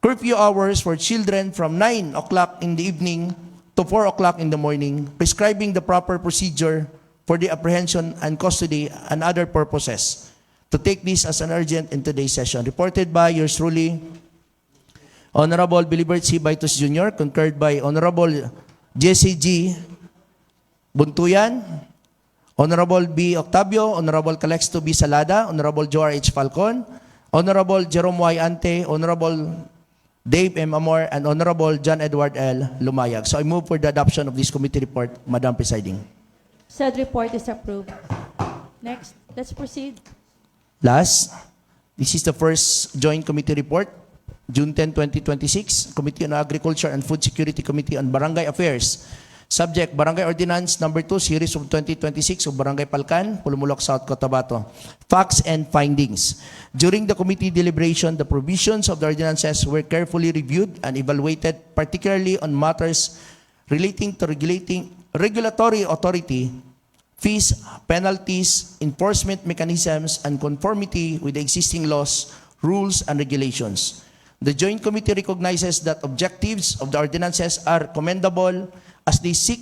curfew hours for children from 9 o'clock in the evening to 4 o'clock in the morning, prescribing the proper procedure for the apprehension and custody and other purposes. To take this as an urgent in today's session. Reported by yours truly, Honorable Bilibert C. Baitos Jr., concurred by Honorable Jesse G. Buntuyan, Honorable B. Octavio, Honorable Calexto B. Salada, Honorable Joar H. Falcon, Honorable Jerome Y. Ante, Honorable Dave M. Amor, and Honorable John Edward L. Lumayag. So I move for the adoption of this committee report, Madam Presiding. Said report is approved. Next, let's proceed. Last, this is the first joint committee report, June 10, 2026, Committee on Agriculture and Food Security Committee on Barangay Affairs. Subject, Barangay Ordinance Number 2, Series of 2026 of Barangay Palcan, Pulumulok, South Cotabato. Facts and findings. During the committee deliberation, the provisions of the ordinances were carefully reviewed and evaluated, particularly on matters relating to regulatory authority, fees, penalties, enforcement mechanisms, and conformity with the existing laws, rules, and regulations. The Joint Committee recognizes that objectives of the ordinances are commendable as they seek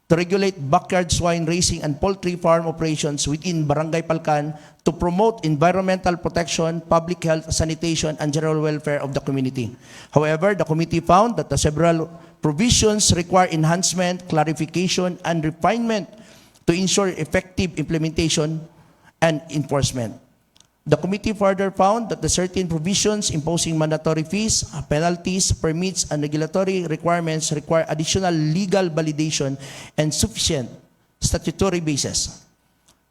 to regulate backyard swine raising and poultry farm operations within Barangay Palcan to promote environmental protection, public health, sanitation, and general welfare of the community. However, the committee found that the several provisions require enhancement, clarification, and refinement to ensure effective implementation and enforcement. The committee further found that the certain provisions imposing mandatory fees, penalties, permits, and regulatory requirements require additional legal validation and sufficient statutory basis.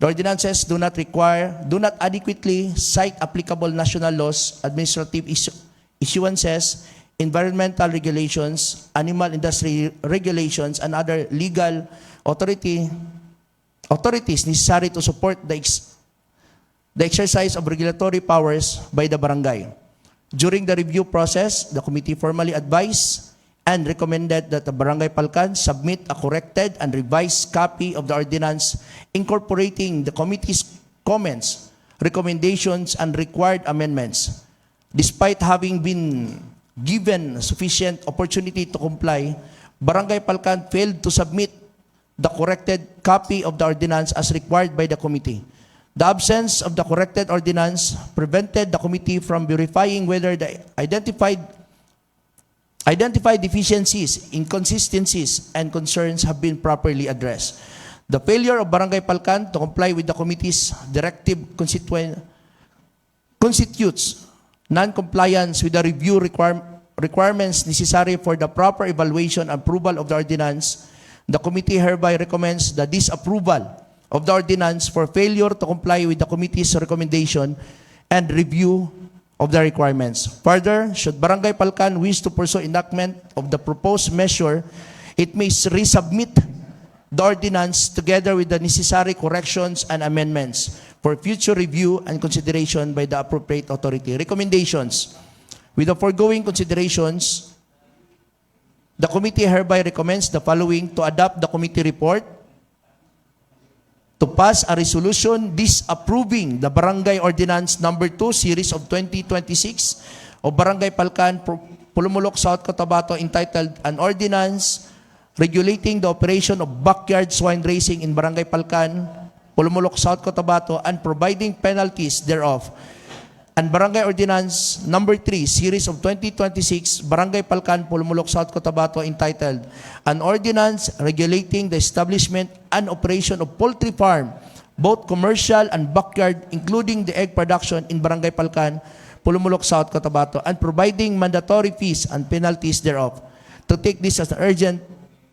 The ordinances do not adequately cite applicable national laws, administrative issuances, environmental regulations, animal industry regulations, and other legal authorities necessary to support the exercise of regulatory powers by the barangay. During the review process, the committee formally advised and recommended that the Barangay Palcan submit a corrected and revised copy of the ordinance incorporating the committee's comments, recommendations, and required amendments. Despite having been given sufficient opportunity to comply, Barangay Palcan failed to submit the corrected copy of the ordinance as required by the committee. The absence of the corrected ordinance prevented the committee from verifying whether the identified deficiencies, inconsistencies, and concerns have been properly addressed. The failure of Barangay Palcan to comply with the committee's directive constitutes non-compliance with the review requirements necessary for the proper evaluation and approval of the ordinance. The committee hereby recommends the disapproval of the ordinance for failure to comply with the committee's recommendation and review of the requirements. Further, should Barangay Palcan wish to pursue enactment of the proposed measure, it may resubmit the ordinance together with the necessary corrections and amendments for future review and consideration by the appropriate authority. Recommendations. With the foregoing considerations, the committee hereby recommends the following: to adopt the committee report, to pass a resolution disapproving the Barangay Ordinance Number 2, Series of 2026 of Barangay Palcan, Pulumulok, South Cotabato, entitled An Ordinance Regulating the Operation of Backyard Swine Raising in Barangay Palcan, Pulumulok, South Cotabato, and providing penalties thereof. And Barangay Ordinance Number 3, Series of 2026, Barangay Palcan, Pulumulok, South Cotabato, entitled An Ordinance Regulating the Establishment and Operation of Poultry Farm, both commercial and backyard, including the egg production in Barangay Palcan, Pulumulok, South Cotabato, and providing mandatory fees and penalties thereof. To take this as an urgent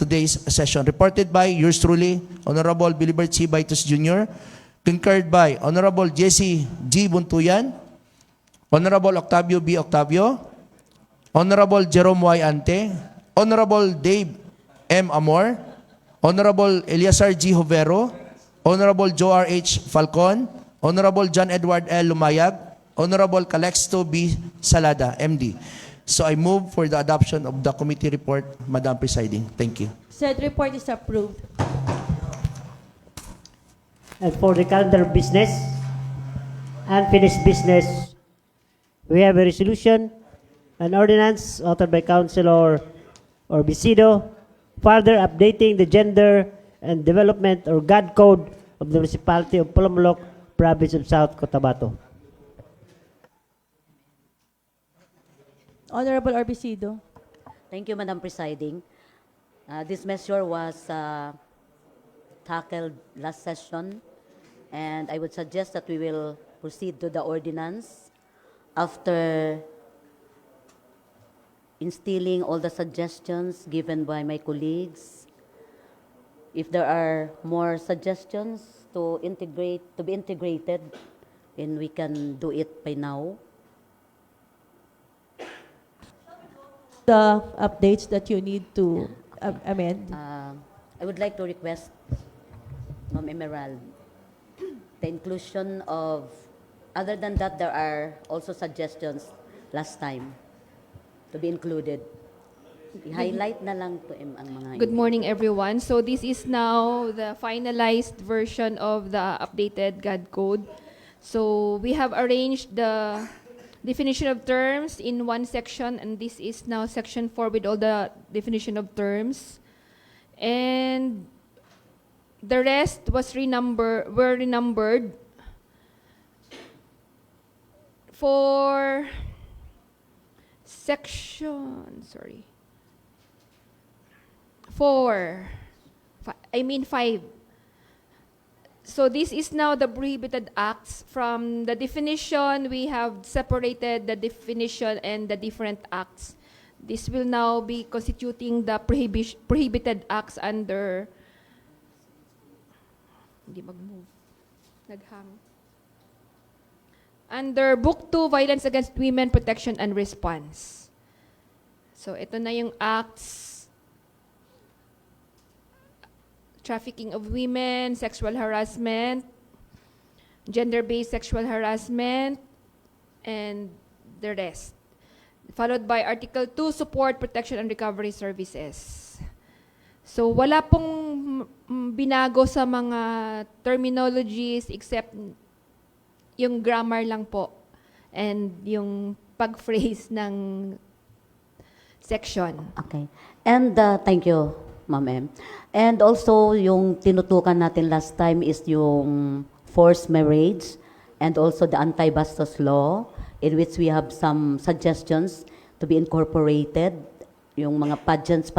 today's session. Reported by yours truly, Honorable Bilibert C. Baitos Jr., concurred by Honorable Jesse G. Buntuyan, Honorable Octavio B. Octavio, Honorable Jerome Y. Ante, Honorable Dave M. Amor, Honorable Eliazar G. Jovero, Honorable Joar H. Falcon, Honorable John Edward L. Lumayag, Honorable Calexto B. Salada, MD. So I move for the adoption of the committee report, Madam Presiding. Thank you. Said report is approved. And for the calendar of business, unfinished business, we have a resolution An ordinance authored by Councilor Orbisido, further updating the gender and development or God code of the municipality of Polomolok, province of South Cotabato. Honorable Orbisido. Thank you, Madam Presiding. This measure was tackled last session, and I would suggest that we will proceed to the ordinance after instilling all the suggestions given by my colleagues. If there are more suggestions to be integrated, then we can do it by now. The updates that you need to amend. I would like to request, Ma'am Emerald, the inclusion of, other than that, there are also suggestions last time to be included. I-highlight na lang to ang mga Good morning, everyone. So this is now the finalized version of the updated God code. So we have arranged the definition of terms in one section, and this is now section 4 with all the definition of terms. And the rest were renumbered for section, 5. So this is now the prohibited acts. From the definition, we have separated the definition and the different acts. This will now be constituting the prohibited acts under, hindi mag-move, naghang. Under Book 2, Violence Against Women, Protection and Response. So ito na yung acts: trafficking of women, sexual harassment, gender-based sexual harassment, and the rest. Followed by Article 2, Support, Protection, and Recovery Services. So wala pong binago sa mga terminologies except yung grammar lang po and yung pag-phrase ng section. Okay. And thank you, Ma'am M. And also, yung tinutukan natin last time is yung forced marriage and also the anti-bastos law, in which we have some suggestions to be incorporated, yung mga pageants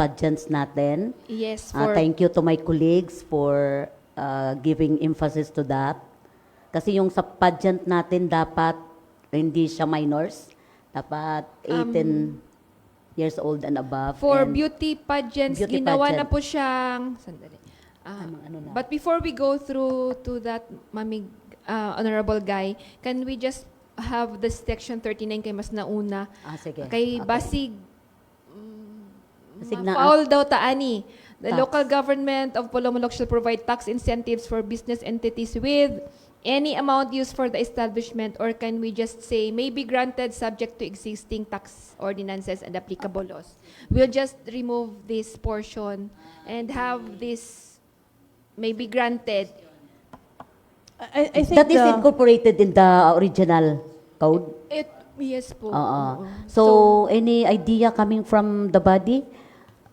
natin. Yes, Thank you to my colleagues for giving emphasis to that. Kasi yung sa pageant natin, dapat hindi siya minors. Dapat 18 years old and above. For and beauty pageants, beauty ginawa pageant. na po siyang, sandali. ano na. But before we go through to that, Mami, Honorable Guy, can we just have the section 39 kay mas nauna? Sige. Kay Okay. Basig, Basig na, foul daw taani. The Tax. local government of Polomolok shall provide tax incentives for business entities with any amount used for the establishment, or can we just say may be granted subject to existing tax ordinances and applicable laws? We'll just remove this portion and have this may be granted. I think That is incorporated in the original code? Yes po. So, any idea coming from the body?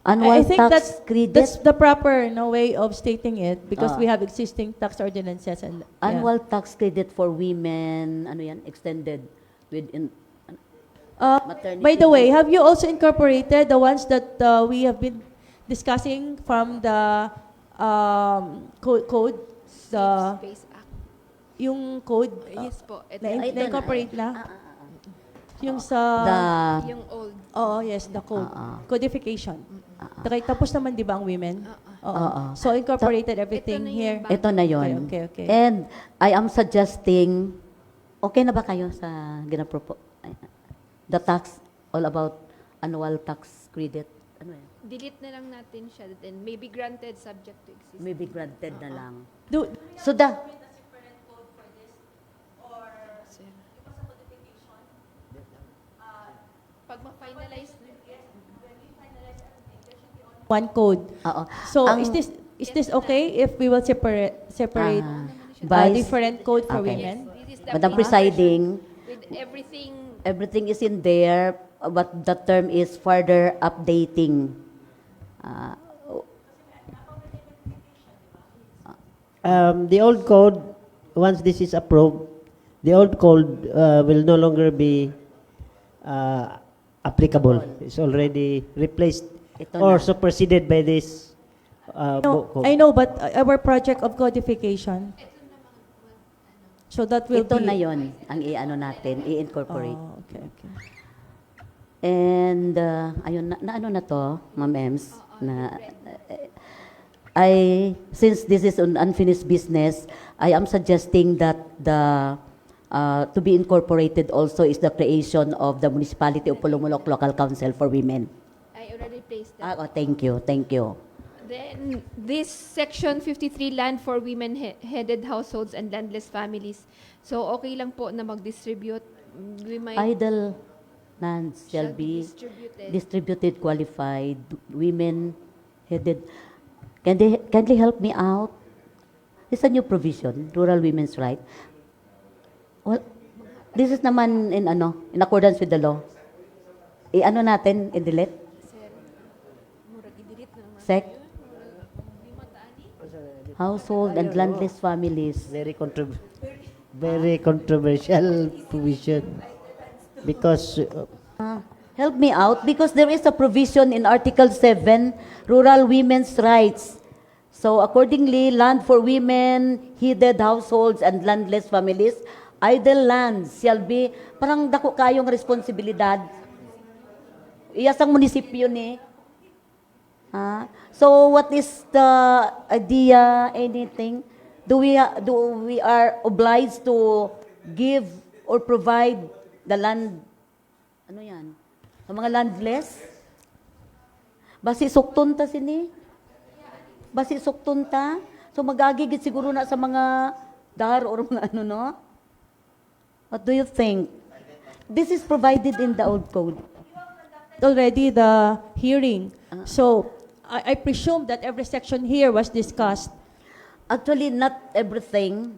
Annual I think tax credit? that's the proper way of stating it because Ah. we have existing tax ordinances and yeah. Annual tax credit for women, ano yan, extended with maternity By the way, leave. have you also incorporated the ones that we have been discussing from the code, the Space Act. yung code Yes po. Ito, Ito na. na-incorporate na? Yung sa yung old. Oo, yes, the code. Codification. Okay, tapos naman 'di ba ang women? Oo. Oo. So incorporated everything Ito na yung here. bago. Ito na yon. Okay. And I am suggesting, okay na ba kayo sa ginapropo? The tax, all about annual tax credit. Ano yan? Delete na lang natin siya then may be granted subject to existing. Maybe granted na lang. Do, So Pag ma-finalize one code. oo. So Ang- is this okay if we will separate Vice- different code for Okay. women? this is the Madam application Presiding, with everything everything is in there. what the term is further updating. Uh, The old code, once this is approved, the old code will no longer be applicable. It's already replaced Ito or na. superseded by this No, code. I know, but our project of codification. So that will Ito be... na yon ang i-ano natin, i-incorporate. Oh, okay, okay. And ayun na ano na to, Ma'am Ems, na since this is an unfinished business, I am suggesting that the to be incorporated also is the creation of the Municipality of Pulumulok Local Council for Women. I already placed that. Thank you, thank you. Then this section 53 land for women headed households and landless families. So okay lang po na mag-distribute. We might Idle lands shall be distributed, qualified, women headed. Can they help me out? It's a new provision, rural women's right. Well, this is naman in accordance with the law. I-ano natin, i-delete? Sec? Household and landless families. Very controversial provision because Help me out because there is a provision in Article 7, Rural Women's Rights. So accordingly, land for women, headed households, and landless families, idle lands shall be, parang dako kayong responsibilidad. Iyas ang munisipyo ni. So what is the idea, anything? Do we are obliged to give or provide the land, ano yan? Sa mga landless? Basi sukton ta sini? Basi sukton ta? So magagigit siguro na sa mga dar or mga ano, no? What do you think? This is provided in the old code. Already the hearing. So I presume that every section here was discussed. Actually, not everything,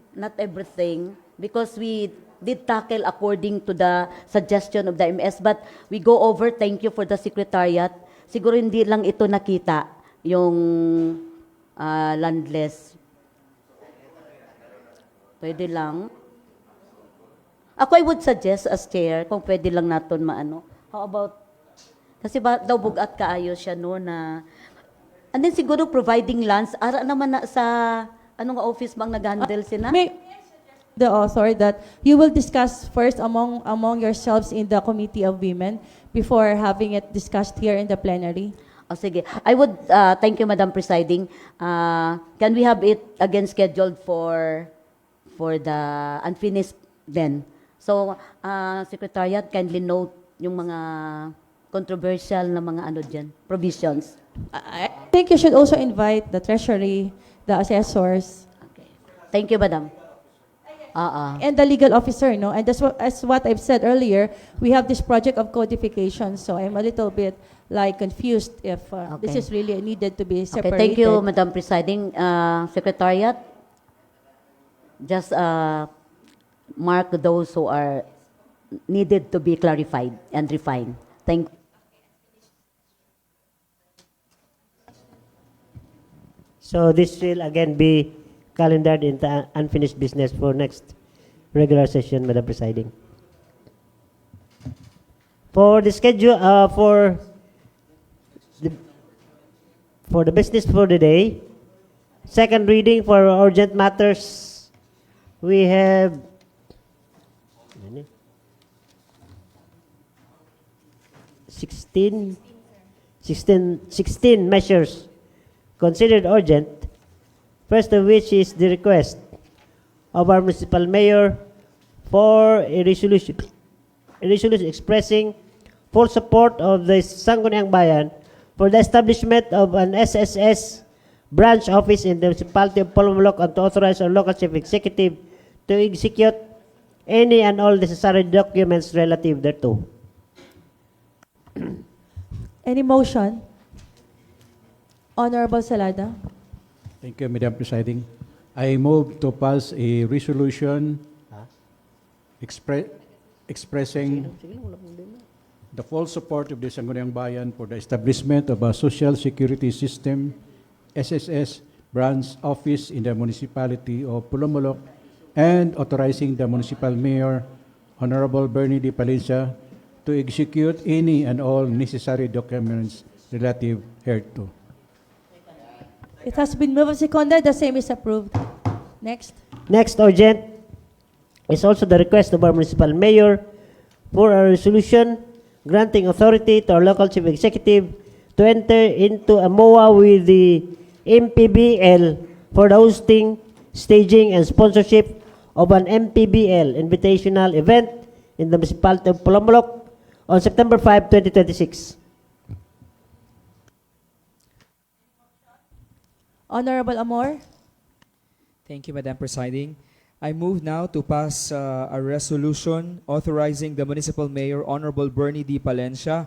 because we did tackle according to the suggestion of the MS, but we go over, thank you for the secretariat. Siguro hindi lang ito nakita, yung landless. Pwede lang. Ako, I would suggest as chair, kung pwede lang natin maano. How about, kasi ba daw bugat kaayo siya no na, and then siguro providing lands, ara naman na sa, anong office bang nag-handle sila? May the author that you will discuss first among yourselves in the Committee of Women before having it discussed here in the plenary. O sige. I would, thank you, Madam Presiding. Can we have it again scheduled for the unfinished then? So, Secretariat, kindly note yung mga controversial na mga ano dyan, provisions. I think you should also invite the Treasury, the assessors, Okay. Thank you, Madam. and the legal officer, no? And that's what, as what I've said earlier, we have this project of codification, so I'm a little bit like confused if this Okay. is really needed to be Okay, separated. thank you, Madam Presiding. Secretariat, just mark those who are needed to be clarified and refined. Thank you. so this will again be calendared into unfinished business for next regular session, Madam Presiding. For the schedule, for the business for the day, second reading for urgent matters, we have 16 measures considered urgent, first of which is the request of our municipal mayor for a resolution expressing full support of the Sangguniang Bayan for the establishment of an SSS branch office in the municipality of Pulumulok and to authorize our local chief executive to execute any and all necessary documents relative thereto. Any motion? Honorable Salada. Thank you, Madam Presiding. I move to pass a resolution expressing the full support of the Sangguniang Bayan for the establishment of a social security system, SSS, branch office in the municipality of Pulumulok, and authorizing the municipal mayor, Honorable Bernie D. Palencia, to execute any and all necessary documents relative thereto. It has been moved and seconded. The same is approved. Next. Next urgent is also the request of our municipal mayor for a resolution granting authority to our local chief executive to enter into a MOA with the MPBL for the hosting, staging, and sponsorship of an MPBL invitational event in the municipality of Pulumulok on September 5, 2026. Honorable Amor. Thank you, Madam Presiding. I move now to pass a resolution authorizing the Municipal Mayor, Honorable Bernie D. Palencia,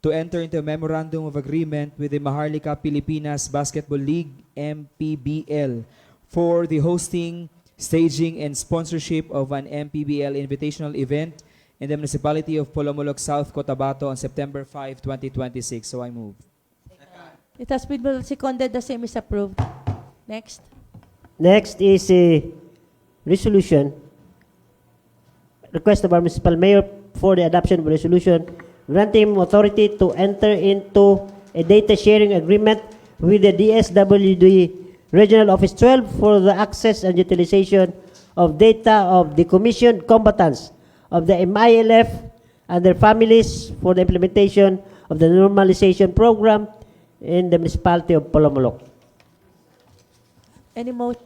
to enter into a Memorandum of Agreement with the Maharlika Pilipinas Basketball League, MPBL, for the hosting, staging, and sponsorship of an MPBL invitational event in the municipality of Pulumulok, South Cotabato on September 5, 2026. So I move. It has been moved and seconded. The same is approved. Next. Next is a resolution, request of our municipal mayor for the adoption of a resolution granting him authority to enter into a data sharing agreement with the DSWD Regional Office 12 for the access and utilization of data of the commissioned combatants of the MILF and their families for the implementation of the normalization program in the municipality of Pulumulok. Any motion?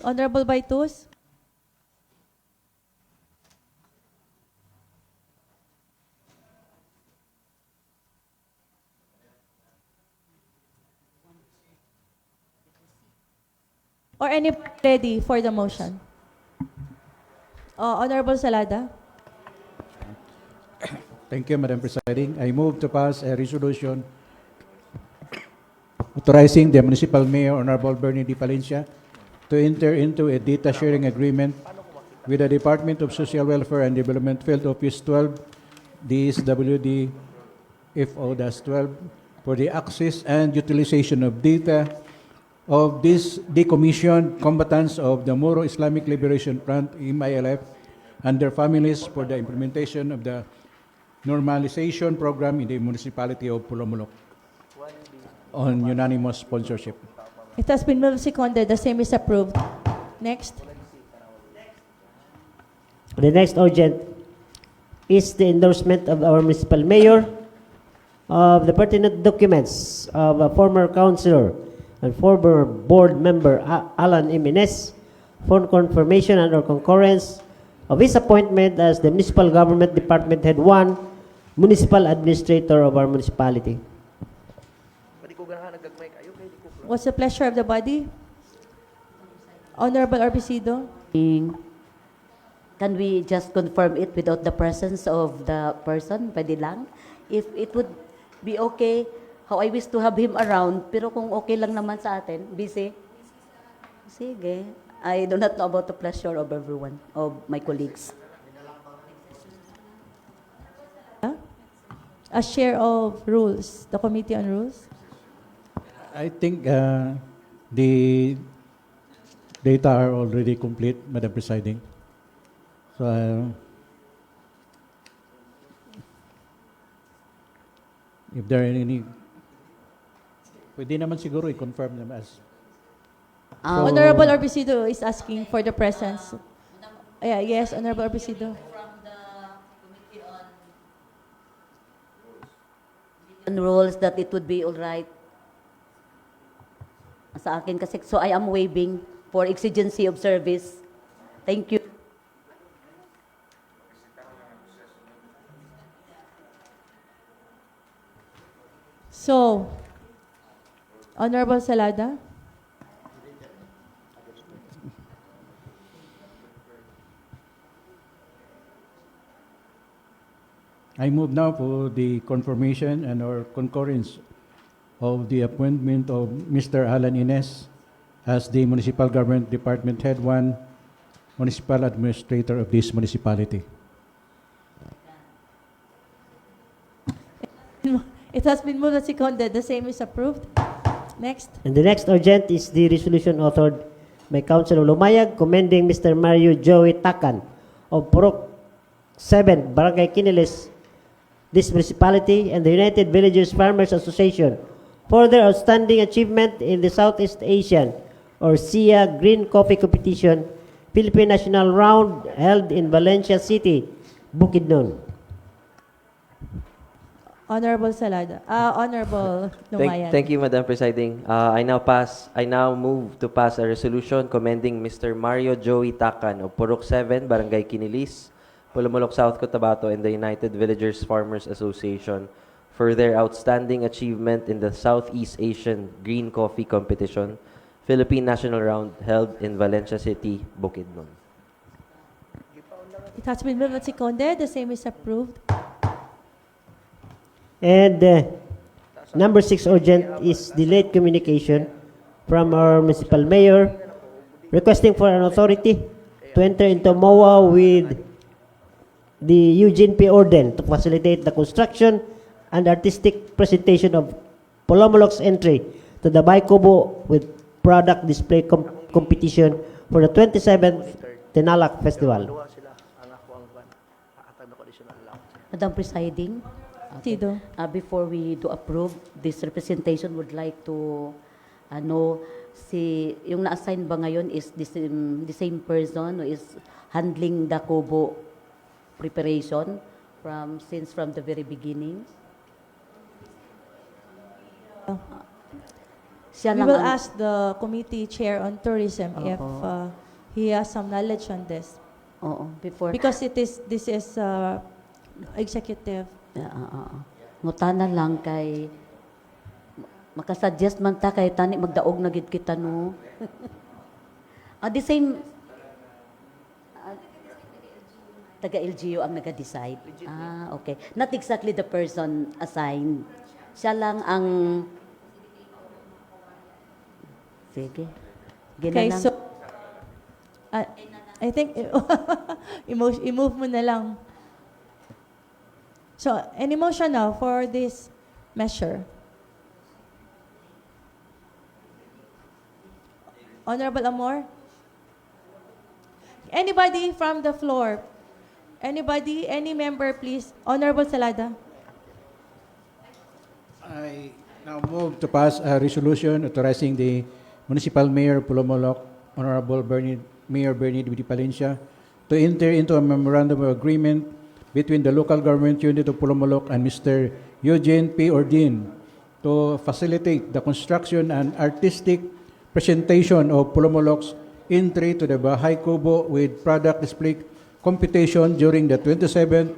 Honorable Baitus. Or any ready for the motion? Honorable Salada. Thank you, Madam Presiding. I move to pass a resolution authorizing the municipal mayor, Honorable Bernie D. Palencia, to enter into a data sharing agreement with the Department of Social Welfare and Development Field Office 12, DSWD FO-12, for the access and utilization of data of these decommissioned combatants of the Moro Islamic Liberation Front, MILF, and their families for the implementation of the normalization program in the municipality of Pulumulok on unanimous sponsorship. It has been moved and seconded. The same is approved. Next. The next urgent is the endorsement of our municipal mayor of the pertinent documents of a former councilor and former board member Alan Jimenez for confirmation and or concurrence of his appointment as the Municipal Government Department Head 1 Municipal Administrator of our municipality. What's the pleasure of the body? Honorable Arbisido. Can we just confirm it without the presence of the person? Pwede lang? If it would be okay, how I wish to have him around, pero kung okay lang naman sa atin, busy? Sige. I do not know about the pleasure of everyone, of my colleagues. A share of rules, the Committee on Rules. I think the data are already complete, Madam Presiding. So, if there are any, pwede naman siguro i-confirm them as. Honorable Arbisido is asking for the presence. Yes, Honorable Arbisido. On rules that it would be all right sa akin kasi, so I am waiving for exigency of service. Thank you. So, Honorable Salada. I move now for the confirmation and or concurrence of the appointment of Mr. Alan Ines as the Municipal Government Department Head 1 municipal administrator of this municipality. It has been moved and seconded. The same is approved. Next. And the next urgent is the resolution authored by Councilor Lumayag commending Mr. Mario Joey Takan of Purok 7, Barangay Kinilis, this municipality, and the United Villagers Farmers Association for their outstanding achievement in the Southeast Asian or SIA Green Coffee Competition, Philippine National Round held in Valencia City, Bukidnon. Honorable Salada. Honorable Lumayan. Thank you, Madam Presiding. I now move to pass a resolution commending Mr. Mario Joey Takan of Purok 7, Barangay Kinilis, Pulumulok, South Cotabato, and the United Villagers Farmers Association for their outstanding achievement in the Southeast Asian Green Coffee Competition, Philippine National Round held in Valencia City, Bukidnon. It has been moved and seconded. The same is approved. And number 6 urgent is the late communication from our municipal mayor requesting for an authority to enter into MOA with the Eugene P. Orden to facilitate the construction and artistic presentation of Polomolok's entry to the Baikobo with product display competition for the 27th Tinalak Festival. Madam Presiding, Tido. before we do approve this representation, would like to ano yung na-assign ba ngayon is the same person who is handling the Kobo preparation from the very beginning. Siya We lang will ang- ask the committee chair on tourism if he has some knowledge on this. Oo, before. Because this is executive. Ngutana lang kay makasuggest man ta kay tani magdaog na gid kita no. The same taga LGU ang naga-decide. Okay. Not exactly the person assigned. Siya lang ang sige. Okay, Ginalang. so I think i-move mo na lang. So, any motion now for this measure? Honorable Amor? Anybody from the floor? Anybody, any member, please? Honorable Salada? I now move to pass a resolution authorizing the Municipal Mayor Pulomolok, Honorable Mayor Bernie D. Palencia, to enter into a memorandum of agreement between the local government unit of Pulomolok and Mr. Eugene P. Ordin to facilitate the construction and artistic presentation of Pulomolok's entry to the Bahay Kubo with product display competition during the 27th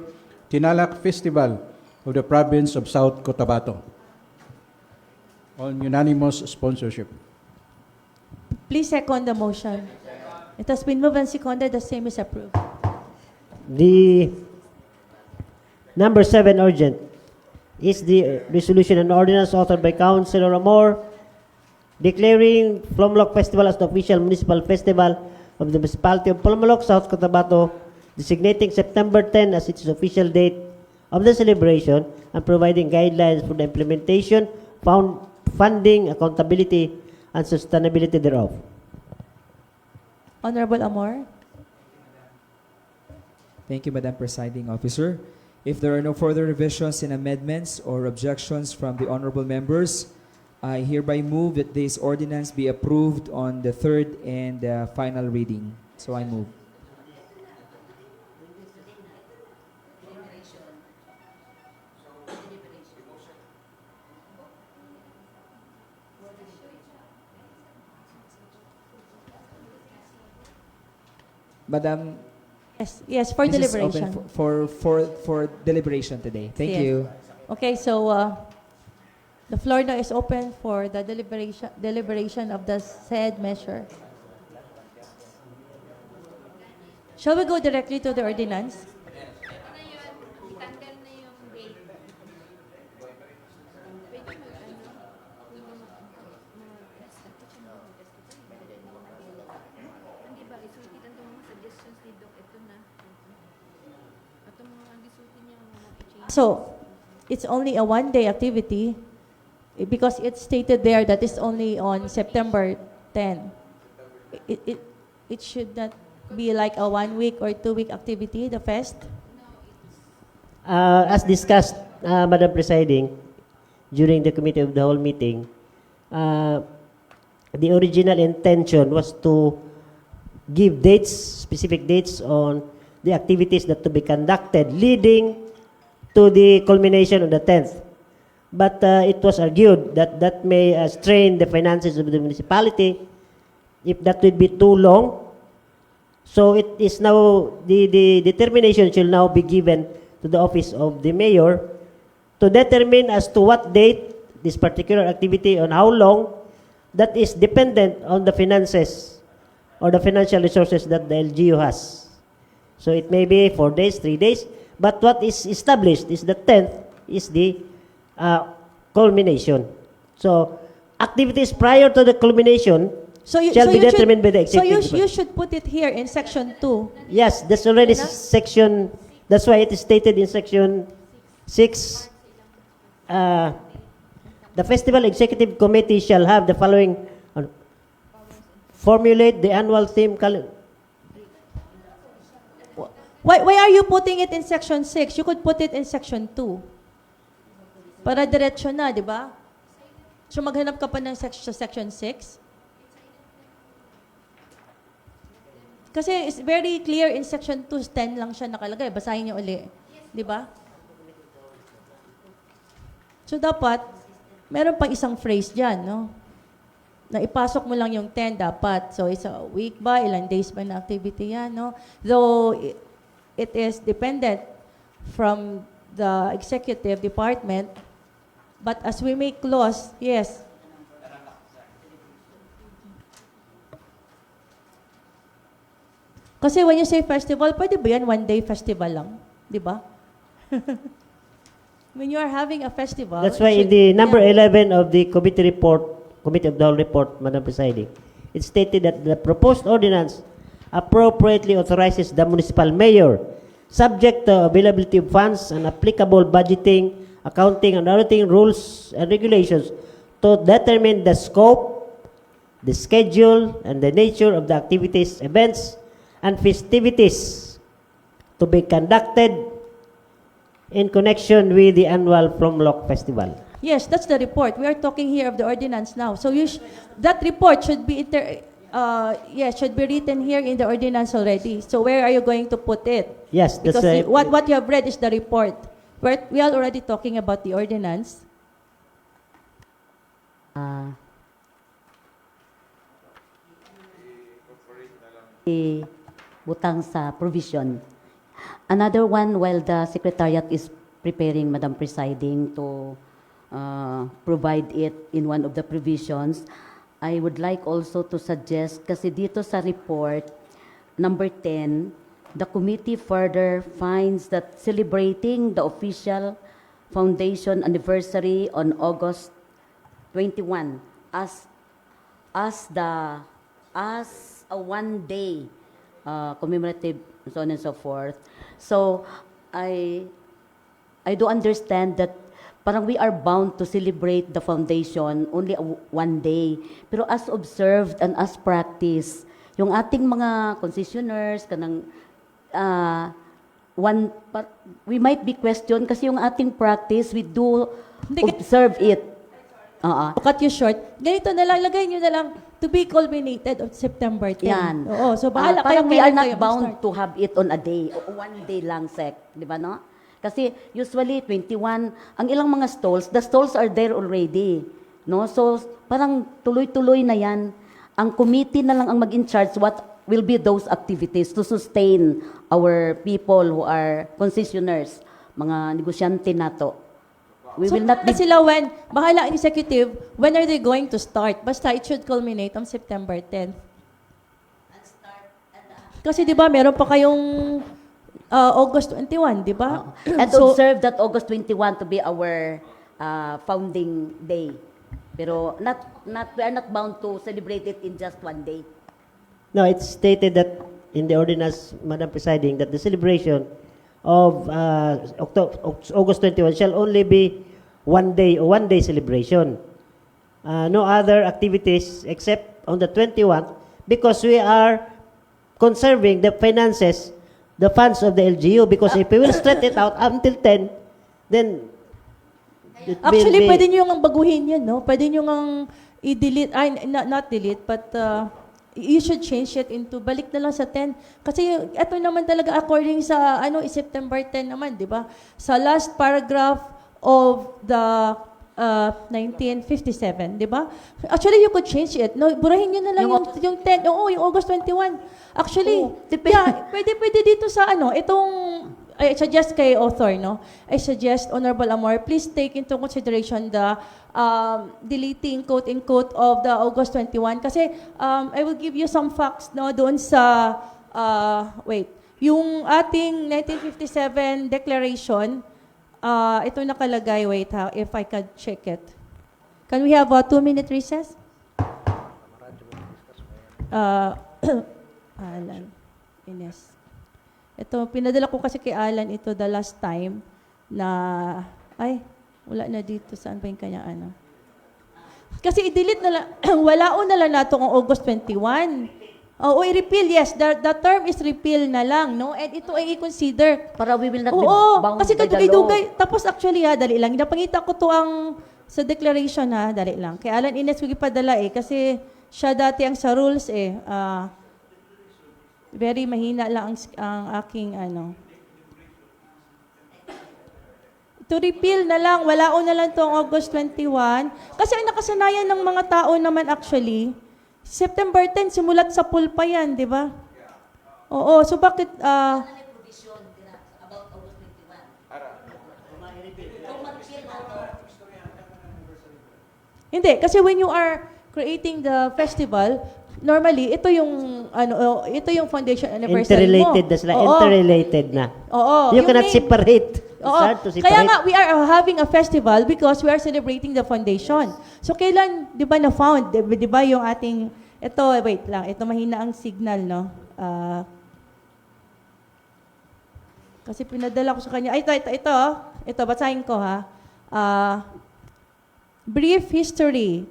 Tinalak Festival of the province of South Cotabato on unanimous sponsorship. Please second the motion. It has been moved and seconded. The same is approved. The number 7 urgent is the resolution and ordinance authored by Councilor Amor declaring Plumlock Festival as the official municipal festival of the municipality of Plumlock, South Cotabato, designating September 10 as its official date of the celebration and providing guidelines for the implementation, funding, accountability, and sustainability thereof. Honorable Amor? Thank you, Madam Presiding Officer. If there are no further revisions and amendments or objections from the honorable members, I hereby move that this ordinance be approved on the third and final reading. So I move. Madam, Yes, for this is deliberation. open for deliberation today. Thank Yes. you. Okay, so the floor now is open for the deliberation of the said measure. Shall we go directly to the ordinance? So, it's only a one-day activity because it's stated there that it's only on September 10. It should not be like a 1 week or 2 week activity, the fest? As discussed, Madam Presiding, during the committee of the whole meeting, the original intention was to give dates, specific dates on the activities that to be conducted leading to the culmination on the 10th. But it was argued that that may strain the finances of the municipality if that would be too long. So it is now, the determination shall now be given to the office of the mayor to determine as to what date this particular activity, on how long, that is dependent on the finances or the financial resources that the LGU has. So it may be 4 days, 3 days, but what is established is the 10th is the culmination. So activities prior to the culmination shall be determined by the executive. So you should put it here in section 2. Yes, that's already section, that's why it is stated in section 6. The Festival Executive Committee shall have the following, formulate the annual theme calendar. Why are you putting it in section 6? You could put it in section 2. Para diretso na, di ba? So maghanap ka pa ng section 6? Kasi it's very clear in section 2, 10 lang siya nakalagay. Basahin niyo uli. Di ba? So dapat, meron pang isang phrase dyan, no? Na ipasok mo lang yung 10 dapat. So it's a week ba, ilang days ba na activity yan, no? Though it is dependent from the executive department, but as we make laws, yes. Kasi when you say festival, pwede ba yan one-day festival lang? Di ba? When you are having a festival... That's why in the number 11 of the committee report, Committee of the Whole report, Madam Presiding, it stated that the proposed ordinance appropriately authorizes the municipal mayor, subject to availability of funds and applicable budgeting, accounting, and auditing rules and regulations, to determine the scope, the schedule, and the nature of the activities, events, and festivities to be conducted in connection with the annual Flomlock Festival. Yes, that's the report. We are talking here of the ordinance now. So that report should be should be written here in the ordinance already. So where are you going to put it? Yes, that's because what you have read is the report. We are already talking about the ordinance. Butang sa provision. Another one, while the Secretariat is preparing, Madam Presiding, to provide it in one of the provisions, I would like also to suggest, kasi dito sa report, number 10, the committee further finds that celebrating the official foundation anniversary on August 21 as a one-day commemorative, so on and so forth. So I do understand that parang we are bound to celebrate the foundation only one day. Pero as observed and as practice, yung ating mga concessioners, kanang we might be questioned kasi yung ating practice, we do observe it. To cut you short, ganito na lang, lagay nyo na lang, to be culminated on September 10. Yan. Oo, so bahala kayo. Parang we are not bound to have it on a day, o one day lang, Sec. Di ba, no? Kasi usually, 21, ang ilang mga stalls, the stalls are there already. No? So, parang tuloy-tuloy na yan. Ang committee na lang ang mag-in-charge what will be those activities to sustain our people who are concessioners, mga negosyante nato. We So, will not be... sila bahala ang executive, when are they going to start? Basta it should culminate on September 10th. Kasi di ba, meron pa kayong August 21, di ba? And observe that August 21 to be our founding day. Pero we are not bound to celebrate it in just one day. No, it's stated that in the ordinance, Madam Presiding, that the celebration of August 21 shall only be one day celebration. No other activities except on the 21st, because we are conserving the finances, the funds of the LGU, because if we will stretch it out until 10, then it will Actually, be- pwede nyo nga baguhin yun, no? Pwede nyo nga i-delete, not delete, but you should change it into, balik na lang sa 10. Kasi ito naman talaga according sa, September 10 naman, di ba? Sa last paragraph of the 1957, di ba? Actually, you could change it. No, burahin nyo na lang yung 10. Oo, yung August 21. Actually, yeah, pwede dito sa itong, I suggest kay author, no? I suggest, Honorable Amor, please take into consideration the deleting, quote-unquote, of the August 21. Kasi I will give you some facts, no, doon sa, yung ating 1957 declaration, ito nakalagay, wait ha, if I can check it. Can we have a 2-minute recess? Alan, Ines. Ito, pinadala ko kasi kay Alan ito the last time na, wala na dito, saan ba yung kanya Kasi i-delete na lang, walaon na lang nato ang August 21. Oo, i-repeal, yes. The term is repeal na lang, no? And ito ay i-consider. Para we will not be Oo, bound kasi by the law. kadugay-dugay. Tapos actually, dali lang. Napangita ko to sa declaration, dali lang. Kay Alan Ines, huwag ipadala kasi siya dati ang sa rules very mahina lang ang aking To repeal na lang, walaon na lang itong August 21. Kasi ang nakasanayan ng mga tao naman actually, September 10, simulat sa pool pa yan, di ba? Oo, so bakit... Hindi, kasi when you are creating the festival, normally, ito yung foundation anniversary mo. Interrelated na sila. Interrelated na. Oo. You cannot separate. Oo. Start to separate. Kaya nga, we are having a festival because we are celebrating the foundation. So, kailan, di ba, na-found? Di ba yung ating, wait lang, ito mahina ang signal, no? Kasi pinadala ko sa kanya, ito, basahin ko, ha? Brief history.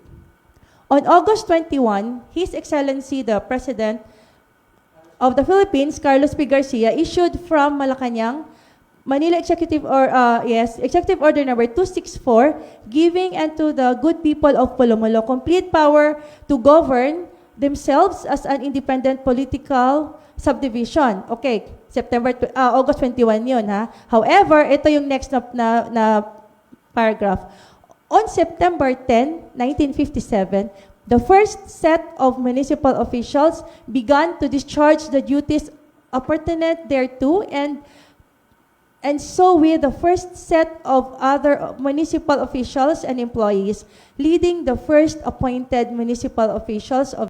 On August 21, His Excellency the President of the Philippines, Carlos P. Garcia, issued from Malacanang, Manila Executive Order number 264, giving unto the good people of Polomolo complete power to govern themselves as an independent political subdivision. Okay, August 21 yun, ha? However, ito yung next na paragraph. On September 10, 1957, the first set of municipal officials began to discharge the duties appurtenant thereto, and so with the first set of other municipal officials and employees, leading the first appointed municipal officials of